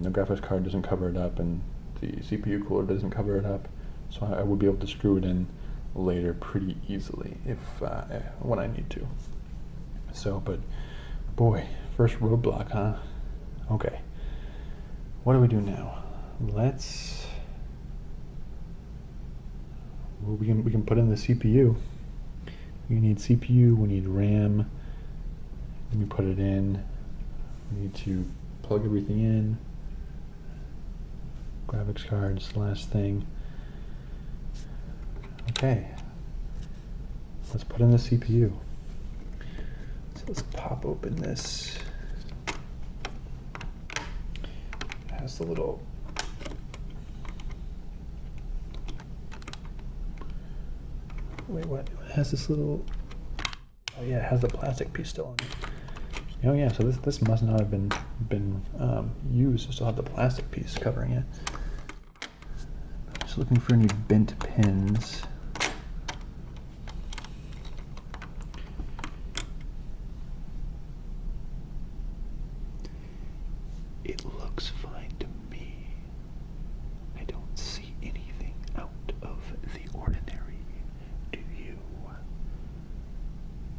the graphics card doesn't cover it up and the CPU cooler doesn't cover it up, so I would be able to screw it in later pretty easily if when I need to. So, but boy, first roadblock, huh? Okay, what do we do now? We can put in the CPU. We need CPU, we need RAM. Let me put it in. We need to plug everything in. Graphics cards, last thing. Okay, let's put in the CPU. So let's pop open this. It has the little wait, what? It has this little, oh yeah, it has the plastic piece still on it. Oh yeah, so this must not have been used to still have the plastic piece covering it. Just looking for any bent pins. It looks fine to me. I don't see anything out of the ordinary. Do you?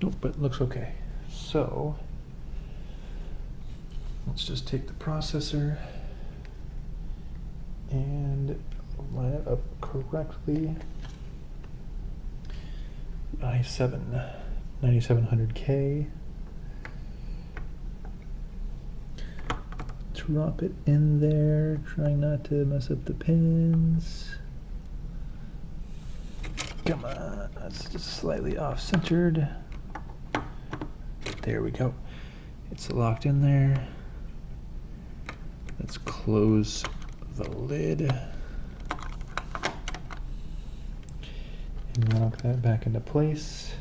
Nope, but it looks okay. So let's just take the processor and line it up correctly. i7 9700K. Drop it in there, trying not to mess up the pins. Come on, that's just slightly off-centered. There we go. It's locked in there. Let's close the lid. And lock that back into place.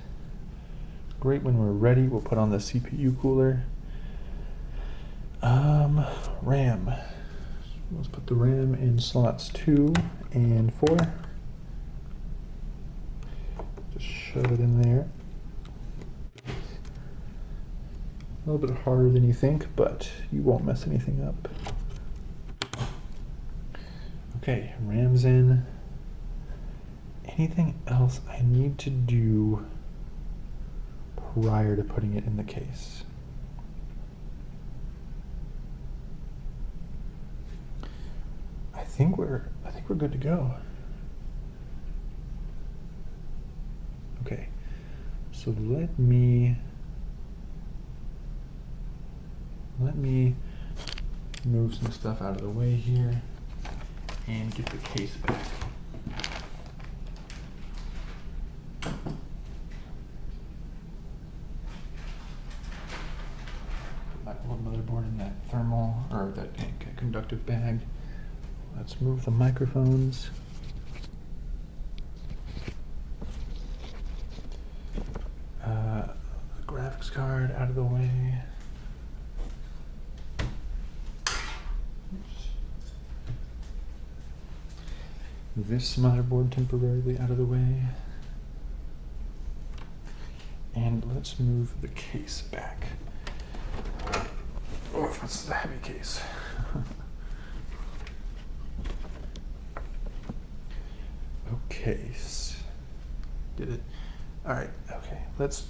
Great, when we're ready, we'll put on the CPU cooler. RAM. Let's put the RAM in slots 2 and 4. Just shove it in there. A little bit harder than you think, but you won't mess anything up. Okay, RAM's in. Anything else I need to do prior to putting it in the case? I think we're good to go. Okay, so let me move some stuff out of the way here and get the case back. Put my old motherboard in that thermal or that conductive bag. Let's move the microphones. The graphics card out of the way. This motherboard temporarily out of the way. And let's move the case back. Oh, that's the heavy case. Okay. Did it? All right, okay. Let's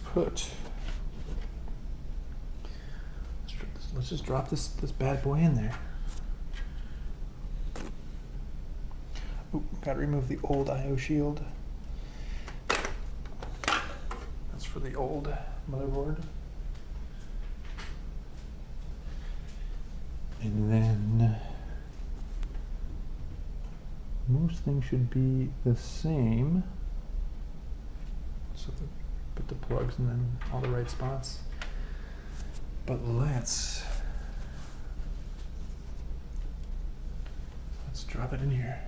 just drop this bad boy in there. Oop, gotta remove the old I/O shield. That's for the old motherboard. And then most things should be the same. So put the plugs in then all the right spots. But let's drop it in here.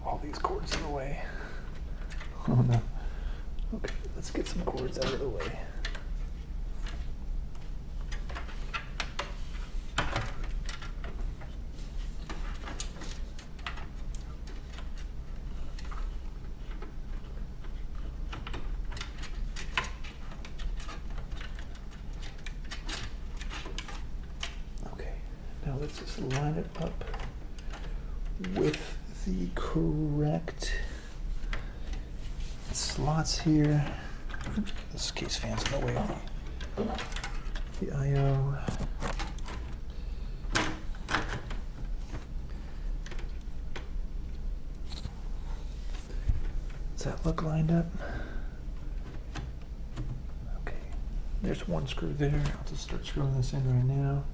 All these cords in the way. Oh no. Okay, let's get some cords out of the way. Now let's just line it up with the correct slots here. This case fan's in the way of the I/O. Does that look lined up? Okay, there's one screw there. I'll just start screwing this in right now.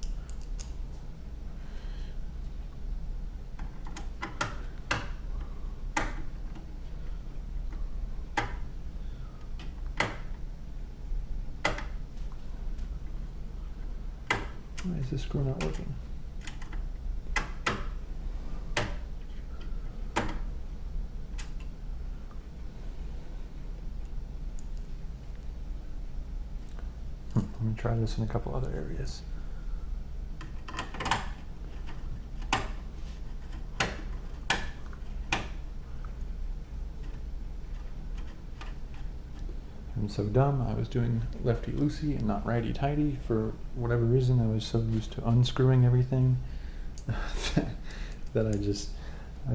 Why is this screw not working? Let me try this in a couple other areas. I'm so dumb. I was doing lefty-loosey and not righty-tighty. For whatever reason, I was so used to unscrewing everything that I just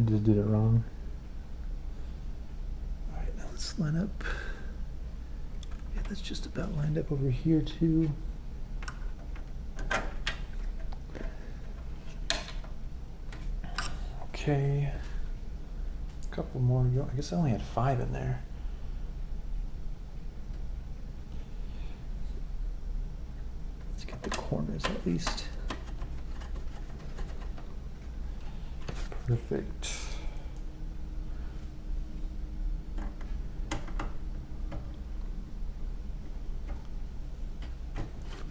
did it wrong. All right, now let's line up. Yeah, that's just about lined up over here too. Okay. A couple more to go. I guess I only had 5 in there. Let's get the corners at least. Perfect.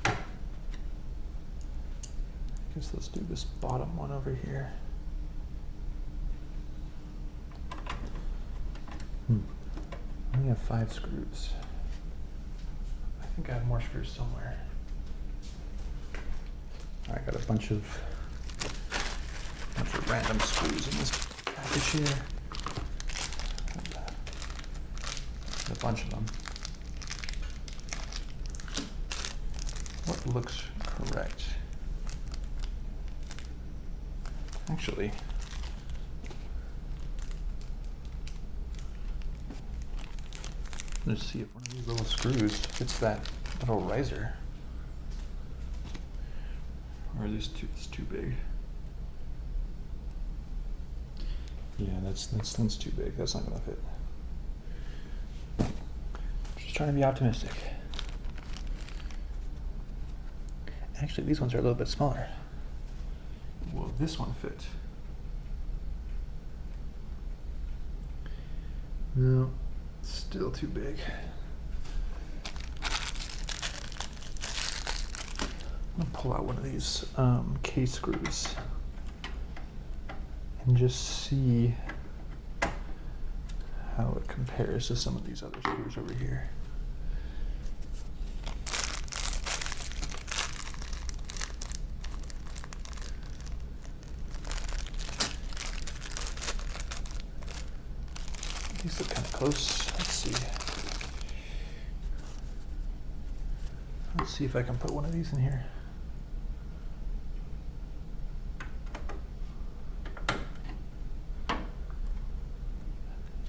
I guess let's do this bottom one over here. I only have 5 screws. I think I have more screws somewhere. I got a bunch of random screws in this package here. A bunch of them. What looks correct? Actually, let's see if one of these little screws fits that little riser. Or are these it's too big? Yeah, that's too big. That's not gonna fit. Just trying to be optimistic. Actually, these ones are a little bit smaller. Will this one fit? No, still too big. I'm gonna pull out one of these case screws and just see how it compares to some of these other screws over here. These look kind of close. Let's see. Let's see if I can put one of these in here.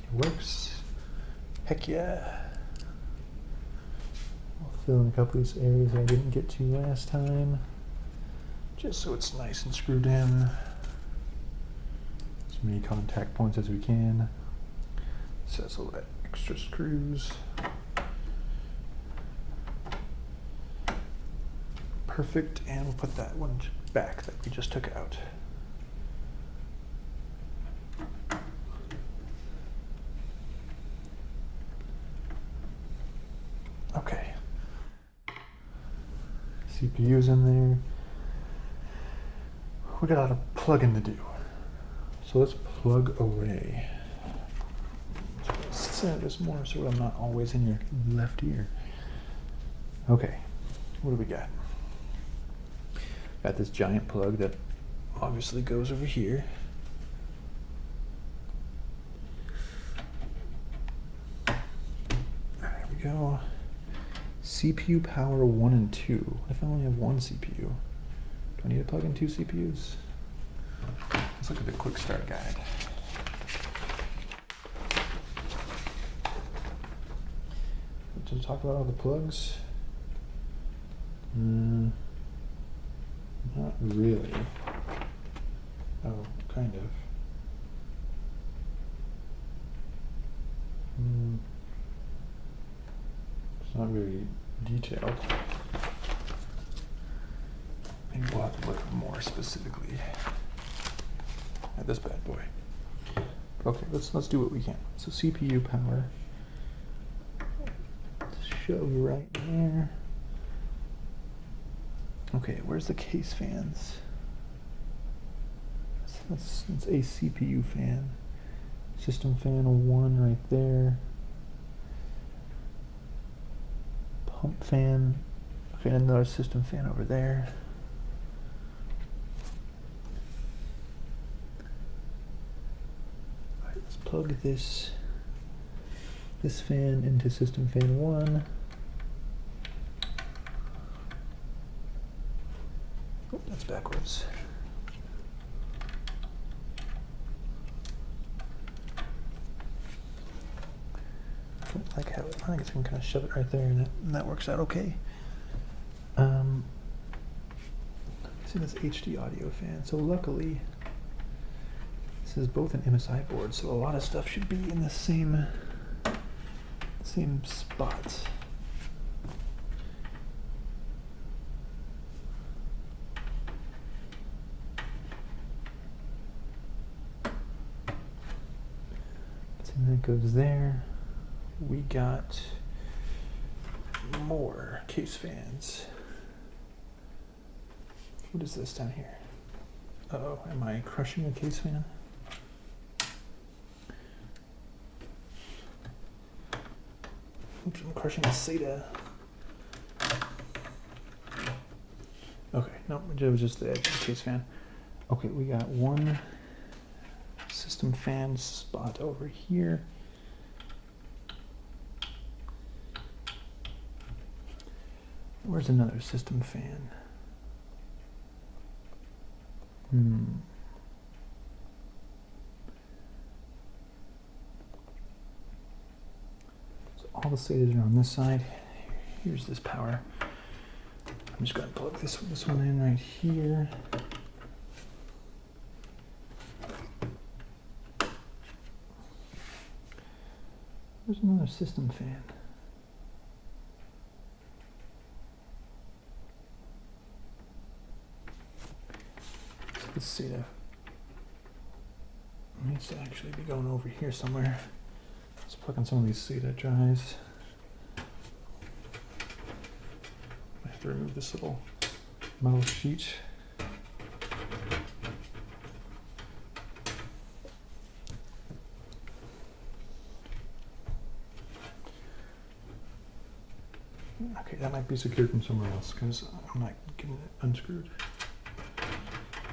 It works. Heck yeah. I'll fill in a couple of these areas I didn't get to last time, just so it's nice and screwed in. As many contact points as we can. Settle that extra screws. Perfect, and we'll put that one back that we just took out. Okay. CPU's in there. We got a lot of plugging to do. So let's plug away. Set this more so I'm not always in your left ear. Okay, what do we got? Got this giant plug that obviously goes over here. There we go. CPU power 1 and 2. What if I only have 1 CPU? Do I need to plug in 2 CPUs? Let's look at the quick start guide. To talk about all the plugs? Not really. Oh, kind of. It's not very detailed. Maybe we'll have to look more specifically at this bad boy. Okay, let's do what we can. So CPU power. Show right there. Okay, where's the case fans? That's a CPU fan. System fan 1 right there. Pump fan. Okay, another system fan over there. Alright, let's plug this fan into system fan 1. Oh, that's backwards. I don't like how I think it's gonna kind of shove it right there, and that works out okay. See this HD audio fan. So luckily, this is both an MSI board, so a lot of stuff should be in the same spot. So that goes there. We got more case fans. What is this down here? Uh-oh, am I crushing a case fan? Oops, I'm crushing a SATA. Okay, no, it was just the edge of the case fan. Okay, we got one system fan spot over here. Where's another system fan? So all the SATAs are on this side. Here's this power. I'm just going to plug this one in right here. There's another system fan. This SATA needs to actually be going over here somewhere. Let's plug in some of these SATA drives. I have to remove this little metal sheet. Okay, that might be secured from somewhere else because I'm not getting it unscrewed.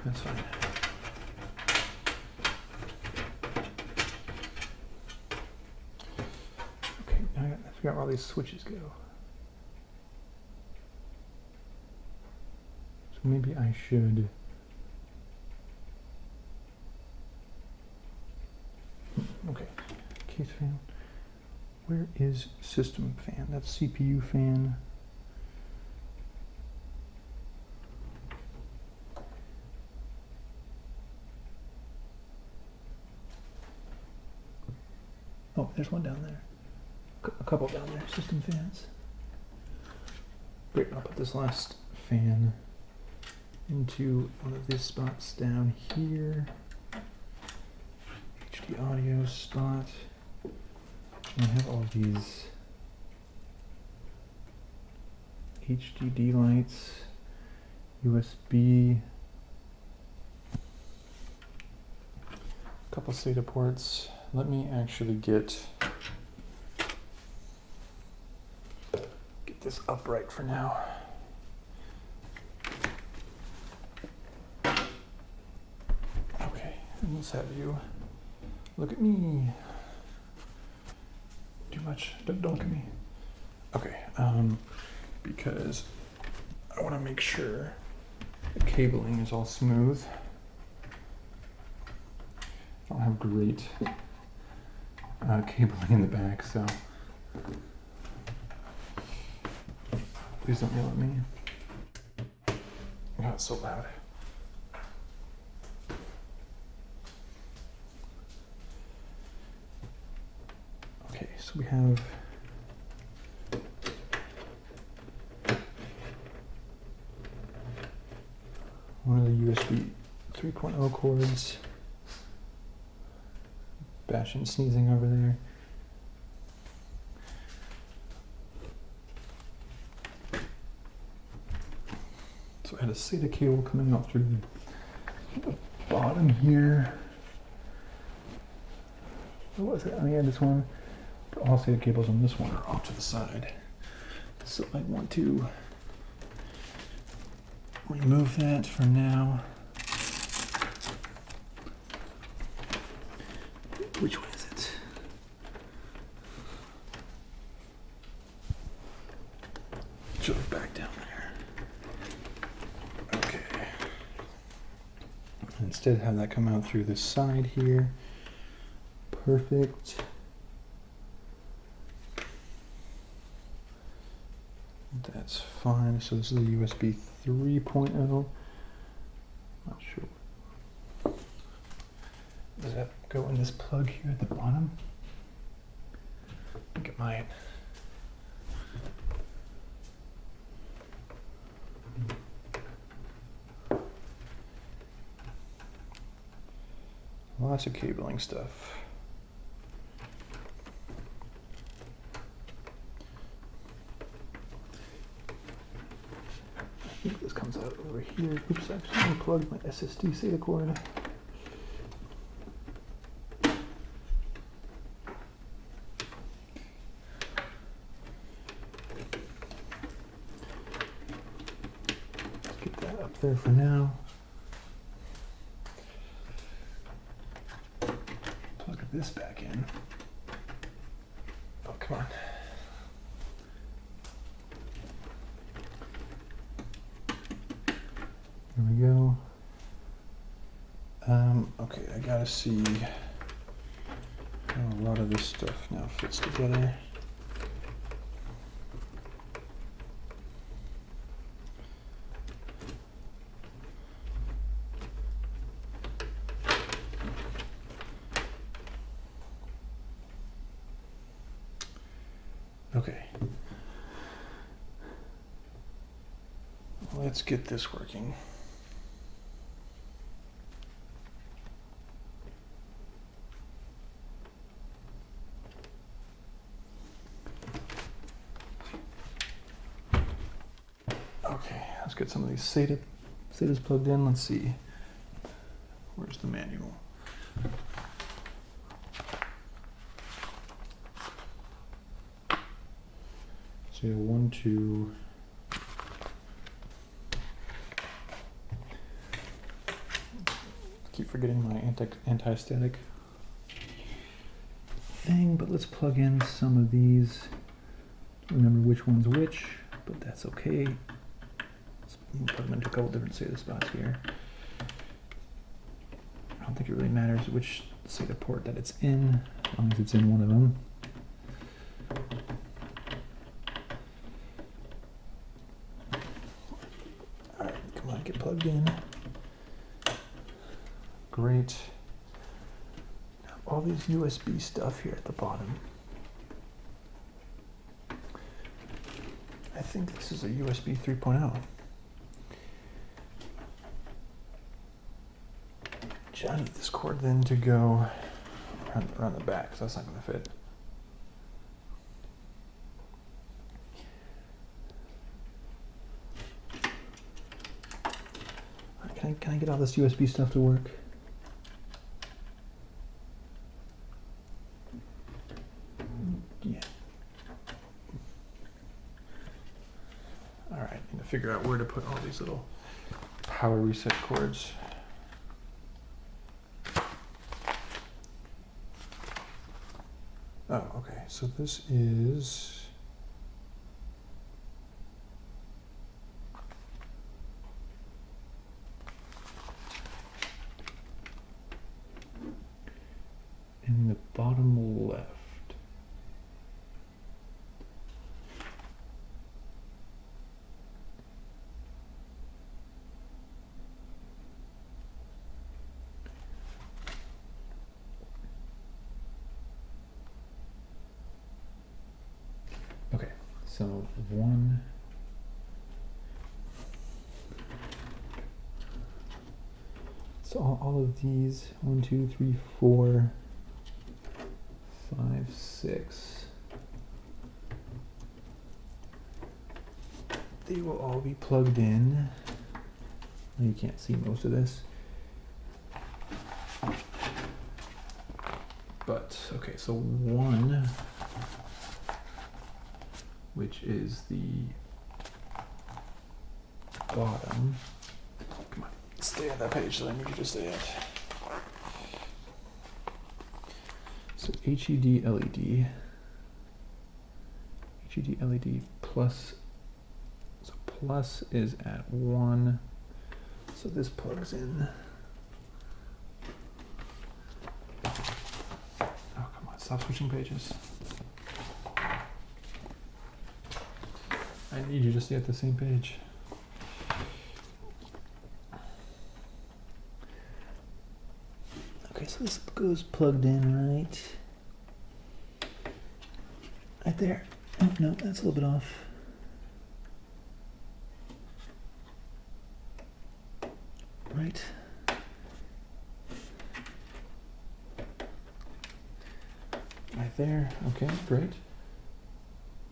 That's fine. Okay, now I forgot where all these switches go. So maybe I should. Okay, case fan. Where is system fan? That's CPU fan. Oh, there's one down there. A couple down there, system fans. Great, I'll put this last fan into one of these spots down here. HD audio spot. And I have all of these HDD lights, USB, a couple SATA ports. Let me actually get this upright for now. Okay, and let's have you look at me. Too much, don't look at me. Okay, because I want to make sure the cabling is all smooth. I don't have great cabling in the back, so please don't yell at me. Oh, it's so loud. Okay, so we have one of the USB 3.0 cords. Bashing, sneezing over there. So I had a SATA cable coming out through the bottom here. What was it? Oh yeah, this one. But all SATA cables on this one are off to the side. So I want to remove that for now. Which one is it? Shove back down there. Okay. Instead, have that come out through this side here. Perfect. That's fine. So this is a USB 3.0. Not sure. Does that go in this plug here at the bottom? I think it might. Lots of cabling stuff. I think this comes out over here. Oops, I actually unplugged my SSD SATA cord. Let's get that up there for now. Plug this back in. Oh, come on. There we go. Okay, I gotta see how a lot of this stuff now fits together. Okay. Let's get this working. Okay, let's get some of these SATAs plugged in. Let's see. Where's the manual? So 1, 2. Keep forgetting my anti-static thing, but let's plug in some of these. Remember which one's which, but that's okay. Let's plug them into a couple different SATA spots here. I don't think it really matters which SATA port that it's in, as long as it's in one of them. Alright, come on, get plugged in. Great. Now, all these USB stuff here at the bottom. I think this is a USB 3.0. I need this cord then to go around the back, so that's not going to fit. Can I get all this USB stuff to work? Yeah. All right, need to figure out where to put all these little power reset cords. Oh, okay, so this is in the bottom left. Okay, so one. So all of these, 1, 2, 3, 4, 5, 6. They will all be plugged in. You can't see most of this. But, okay, so one, which is the bottom. Come on, stay on that page that I need you to stay at. So HED LED. HED LED plus. So plus is at 1. So this plugs in. Oh, come on, stop switching pages. I need you to stay at the same page. Okay, so this goes plugged in right there. Oh no, that's a little bit off. Right. Right there. Okay, great.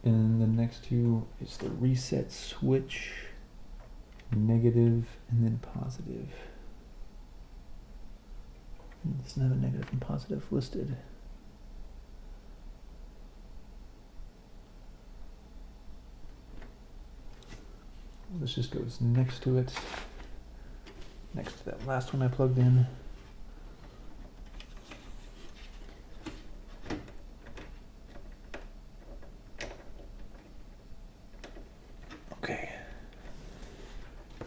And the next two is the reset switch, negative and then positive. It doesn't have a negative and positive listed. This just goes next to it, next to that last one I plugged in. Okay,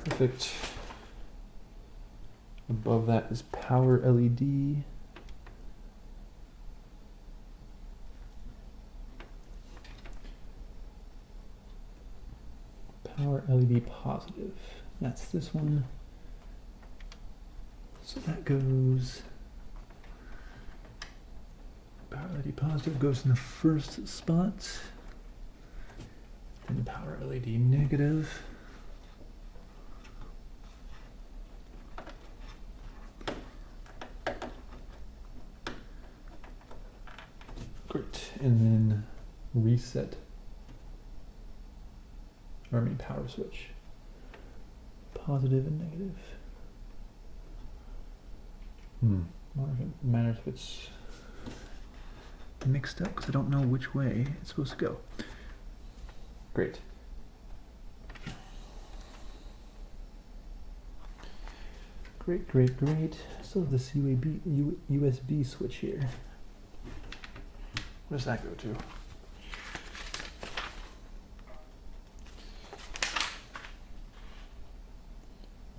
perfect. Above that is power LED. Power LED positive. That's this one. So that goes. Power LED positive goes in the first spot. Then power LED negative. Great. And then reset. Or I mean power switch. Positive and negative. Matters if it's mixed up because I don't know which way it's supposed to go. Great. Great, great, great. So this USB switch here. Where does that go to?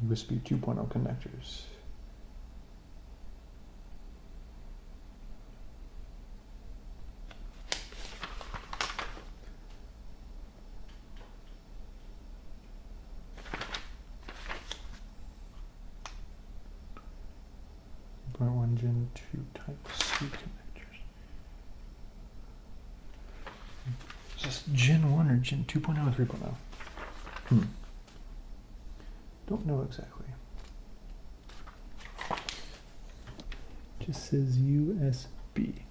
USB 2.0 connectors. Gen 2 type C connectors. Is this Gen 1 or Gen 2.0 or 3.0? Don't know exactly. Just says USB.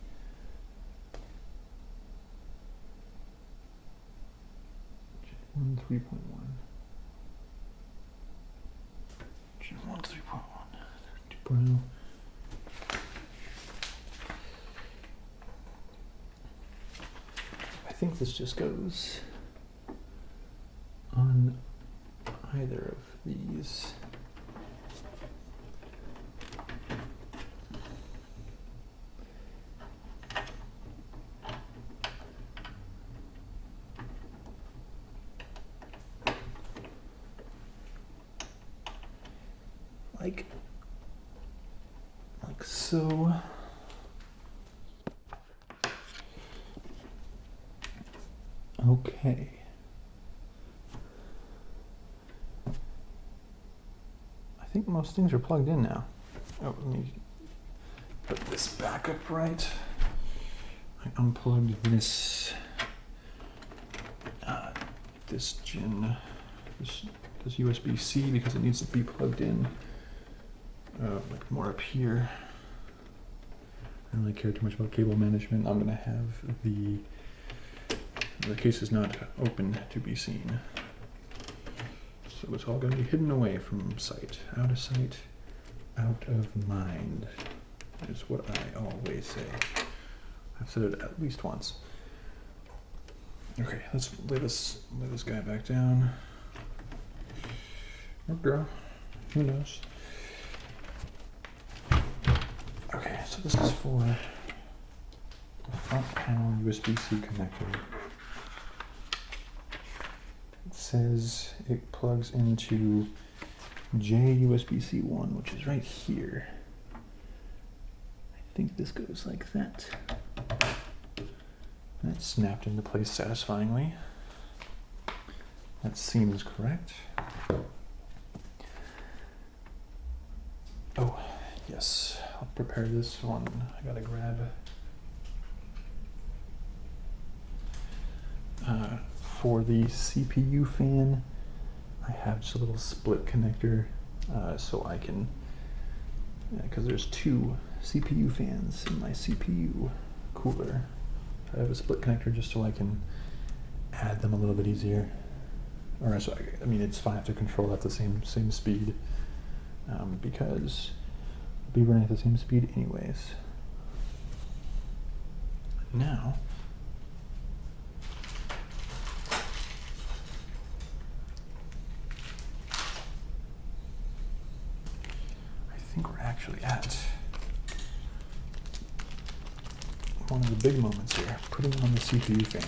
Gen 1 3.1. Gen 1 3.1. 2.0. I think this just goes on either of these. Like so. Okay. I think most things are plugged in now. Oh, let me put this back up right. I unplugged this this USB-C because it needs to be plugged in like more up here. I don't really care too much about cable management. I'm gonna have the case is not open to be seen. So it's all going to be hidden away from sight. Out of sight, out of mind, is what I always say. I've said it at least once. Okay, let's lay this guy back down. Or girl, who knows? Okay, so this is for the front panel USB-C connector. It says it plugs into JUSB-C 1, which is right here. I think this goes like that. That snapped into place satisfyingly. That seems correct. Oh, yes. I'll prepare this one, I gotta grab for the CPU fan. I have just a little split connector so I can, because there's two CPU fans in my CPU cooler. I have a split connector just so I can add them a little bit easier. Or so I mean, it's fine to control at the same speed because we'll be running at the same speed anyways. Now, I think we're actually at one of the big moments here, putting on the CPU fan.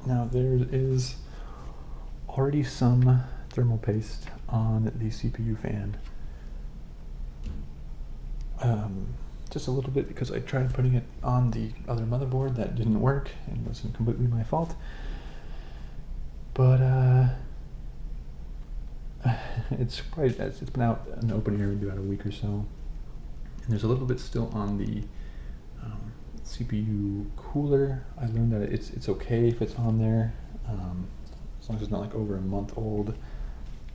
Now there is already some thermal paste on the CPU fan. Just a little bit because I tried putting it on the other motherboard that didn't work and wasn't completely my fault. But it's been out in the open air maybe about a week or so. And there's a little bit still on the CPU cooler. I learned that it's okay if it's on there, as long as it's not like over a month old.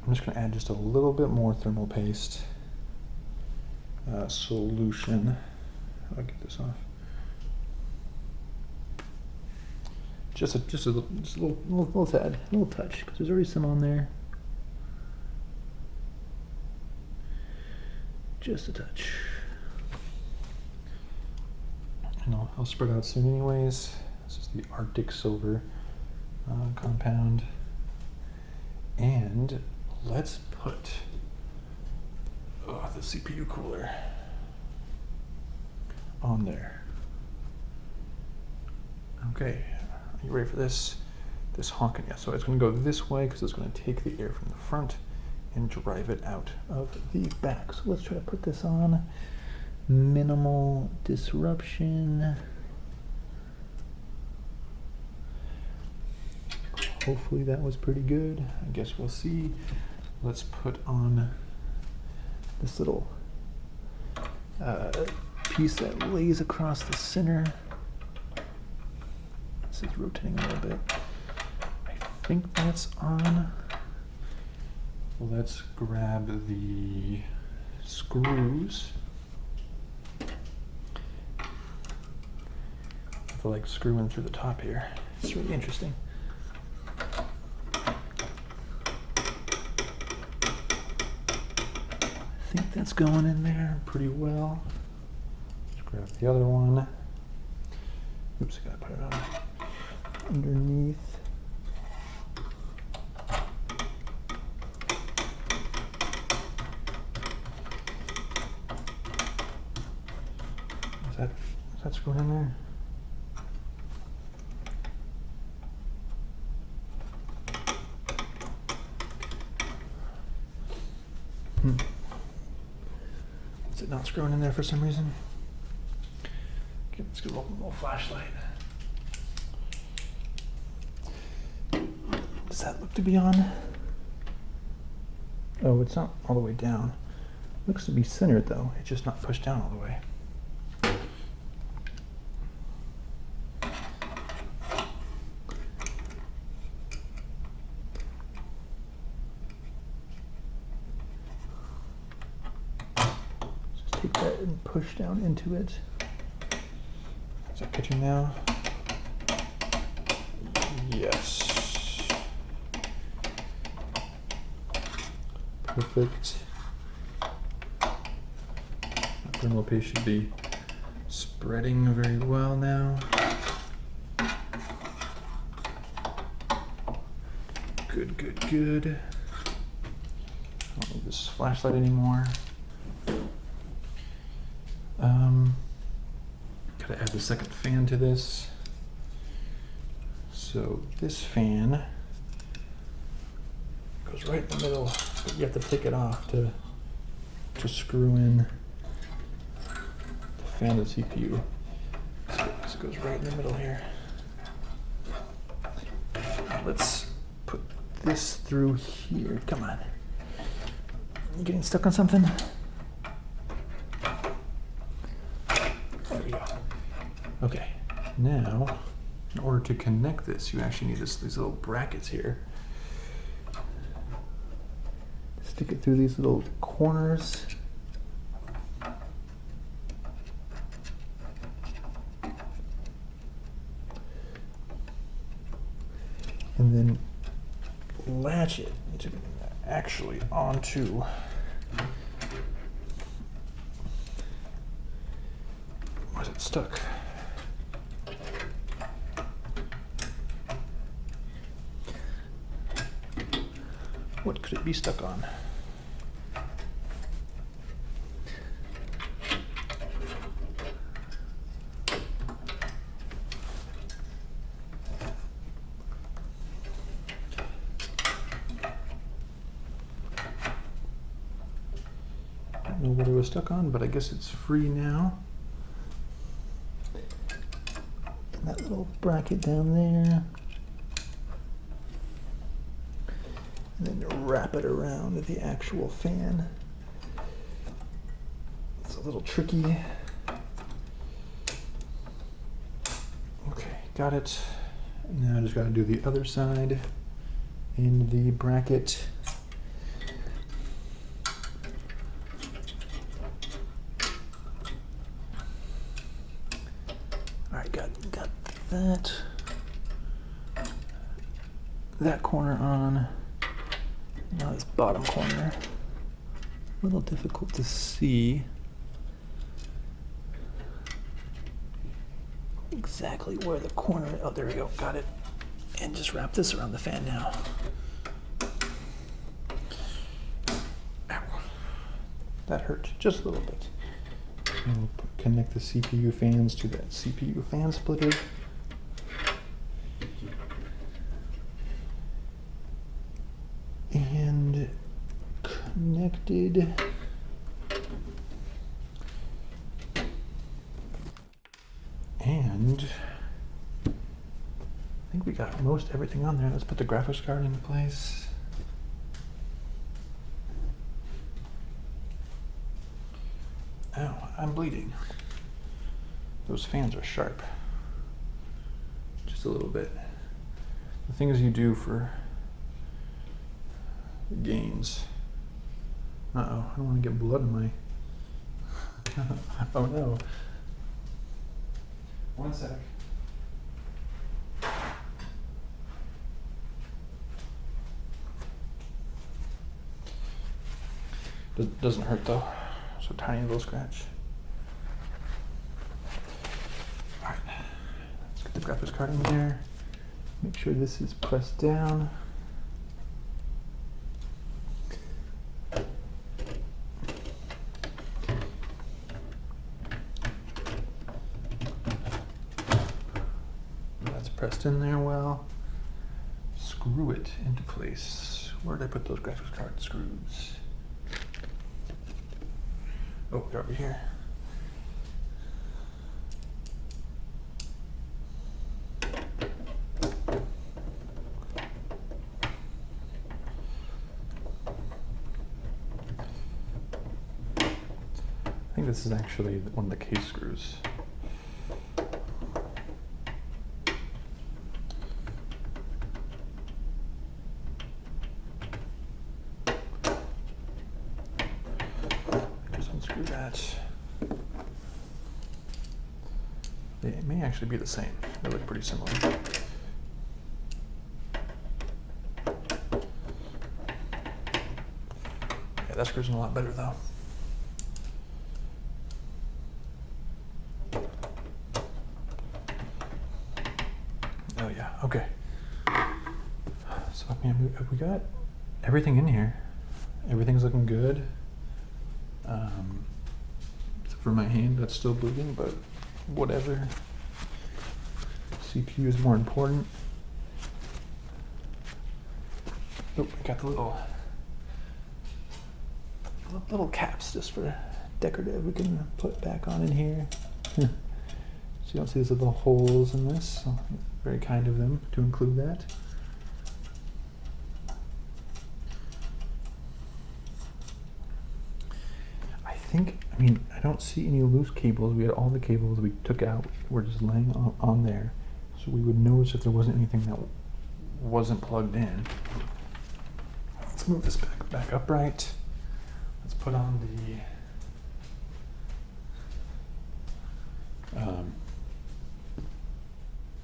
I'm just going to add just a little bit more thermal paste solution. I'll get this off. Just a little tad, a little touch, because there's already some on there. Just a touch. And I'll spread out soon anyways. This is the Arctic Silver compound. And let's put the CPU cooler on there. Okay, are you ready for this? This honking, yeah. So it's going to go this way because it's going to take the air from the front and drive it out of the back. So let's try to put this on. Minimal disruption. Hopefully that was pretty good. I guess we'll see. Let's put on this little piece that lays across the center. This is rotating a little bit. I think that's on. Let's grab the screws. I feel like screwing through the top here. It's really interesting. I think that's going in there pretty well. Let's grab the other one. Oops, I gotta put it on underneath. Is that screwed in there? Is it not screwing in there for some reason? Okay, let's get a little flashlight. Does that look to be on? Oh, it's not all the way down. Looks to be centered though. It's just not pushed down all the way. Take that and push down into it. Is that catching now? Yes. Perfect. The thermal paste should be spreading very well now. Good, good, good. I don't need this flashlight anymore. Gotta add the second fan to this. So this fan goes right in the middle, but you have to take it off to screw in the fan to the CPU. So this goes right in the middle here. Let's put this through here. Come on. You getting stuck on something? There we go. Okay, now, in order to connect this, you actually need these little brackets here. Stick it through these little corners. And then latch it actually onto where's it stuck? What could it be stuck on? I don't know what it was stuck on, but I guess it's free now. And that little bracket down there. And then wrap it around the actual fan. It's a little tricky. Okay, got it. Now I just got to do the other side in the bracket. All right, got that corner on. Now this bottom corner, a little difficult to see exactly where the corner, oh there we go, got it. And just wrap this around the fan now. Ow. That hurt just a little bit. And we'll connect the CPU fans to that CPU fan splitter. And connected. And I think we got most everything on there. Let's put the graphics card into place. Ow, I'm bleeding. Those fans are sharp. Just a little bit. The things you do for gains. Uh-oh, I don't want to get blood in my... Oh no. One sec. Doesn't hurt though. So tiny little scratch. Alright, let's get the graphics card in there. Make sure this is pressed down. That's pressed in there well. Screw it into place. Where did I put those graphics card screws? Oh, they're over here. I think this is actually one of the case screws. Just unscrew that. They may actually be the same. They look pretty similar. Yeah, that screws in a lot better though. Oh yeah, okay. So I mean, we got everything in here. Everything's looking good. Except for my hand, that's still bleeding, but whatever. CPU is more important. Oh, I got the little caps just for decorative we can put back on in here. So you don't see these little holes in this. So very kind of them to include that. I mean, I don't see any loose cables. We had all the cables we took out were just laying on there. So we would notice if there wasn't anything that wasn't plugged in. Let's move this back upright. Let's put on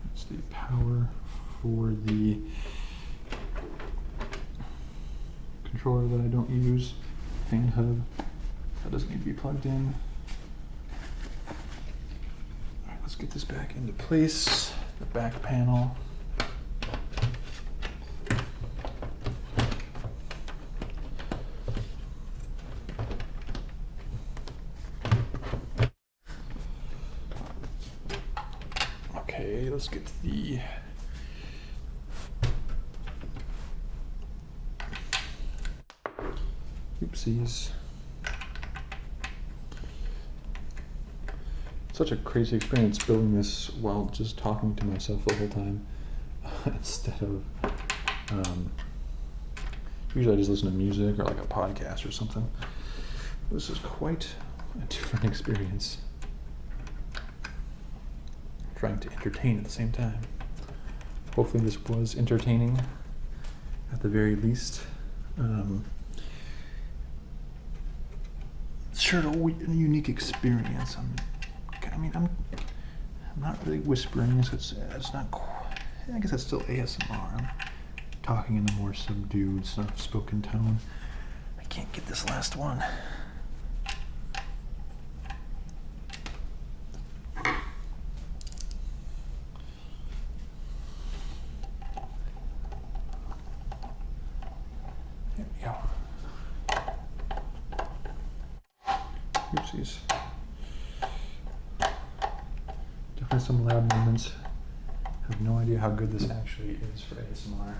that's the power for the controller that I don't use. Fan hub. That doesn't need to be plugged in. Alright, let's get this back into place. The back panel. Okay, let's get to the oopsies. Such a crazy experience building this while just talking to myself the whole time instead of usually I just listen to music or like a podcast or something. This is quite a different experience. Trying to entertain at the same time. Hopefully this was entertaining at the very least. Sure, a unique experience. I'm not really whispering, so it's not quite, I guess that's still ASMR. I'm talking in a more subdued, soft-spoken tone. I can't get this last one. There we go. Oopsies. Definitely some loud moments. I have no idea how good this actually is for ASMR.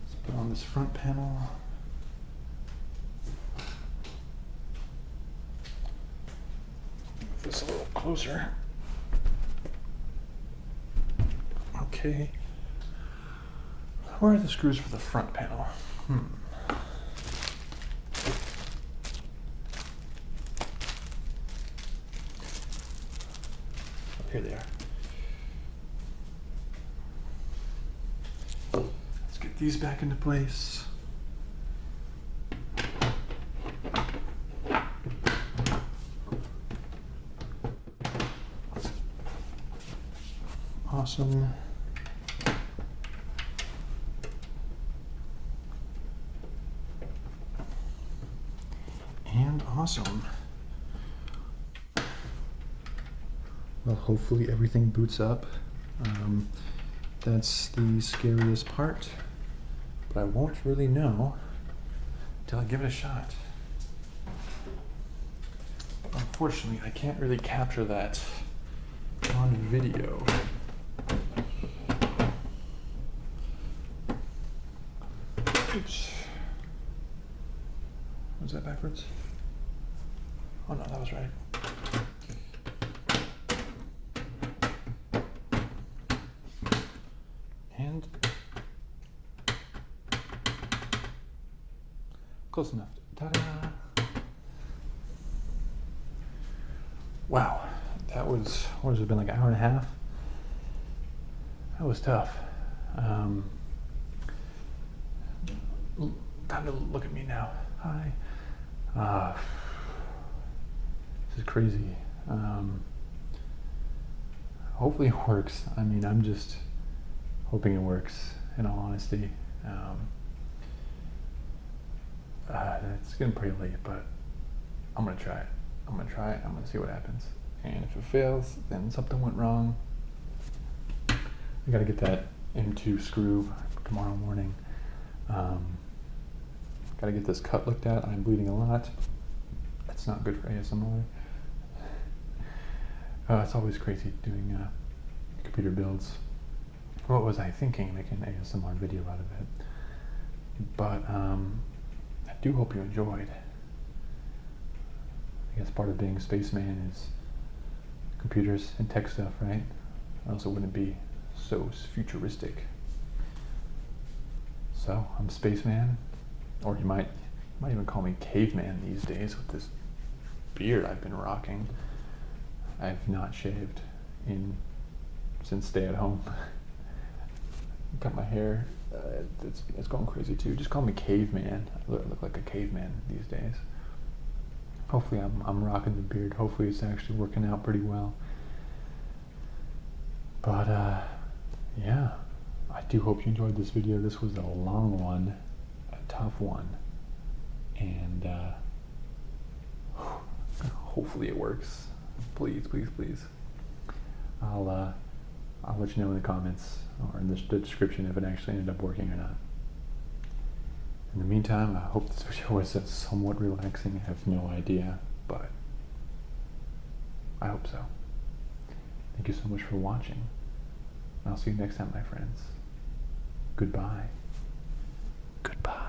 Let's put on this front panel. Move this a little closer. Okay. Where are the screws for the front panel? Here they are. Let's get these back into place. Awesome. And awesome. Well, hopefully everything boots up. That's the scariest part, but I won't really know until I give it a shot. Unfortunately, I can't really capture that on video. Oops. Was that backwards? Oh no, that was right. And close enough. Ta-da! Wow, that was, what has it been, like an hour and a half? That was tough. Time to look at me now. Hi. This is crazy. Hopefully it works. I mean, I'm just hoping it works, in all honesty. It's getting pretty late, but I'm gonna try it. I'm gonna see what happens. And if it fails, then something went wrong. I gotta get that M2 screw tomorrow morning. Gotta get this cut looked at. I'm bleeding a lot. That's not good for ASMR. It's always crazy doing computer builds. What was I thinking, making an ASMR video out of it? But I do hope you enjoyed. I guess part of being a spaceman is computers and tech stuff, right? Or else it wouldn't be so futuristic. So I'm Spaceman, or you might even call me Caveman these days with this beard I've been rocking. I've not shaved since stay at home. Got my hair, it's going crazy too. Just call me Caveman. I look like a caveman these days. Hopefully I'm rocking the beard. Hopefully it's actually working out pretty well. But yeah, I do hope you enjoyed this video. This was a long one, a tough one, and hopefully it works. Please, please, please. I'll let you know in the comments or in the description if it actually ended up working or not. In the meantime, I hope this video was somewhat relaxing. I have no idea, but I hope so. Thank you so much for watching. I'll see you next time, my friends. Goodbye. Goodbye.